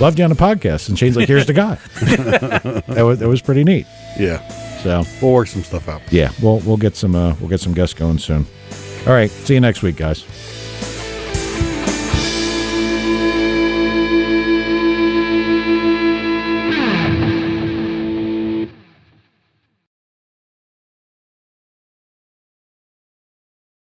loved you on the podcast." And Shane's like, "Here's the guy." that was pretty neat. Yeah. So We'll work some stuff out. yeah, we'll get some guests going soon. All right, see you next week, guys.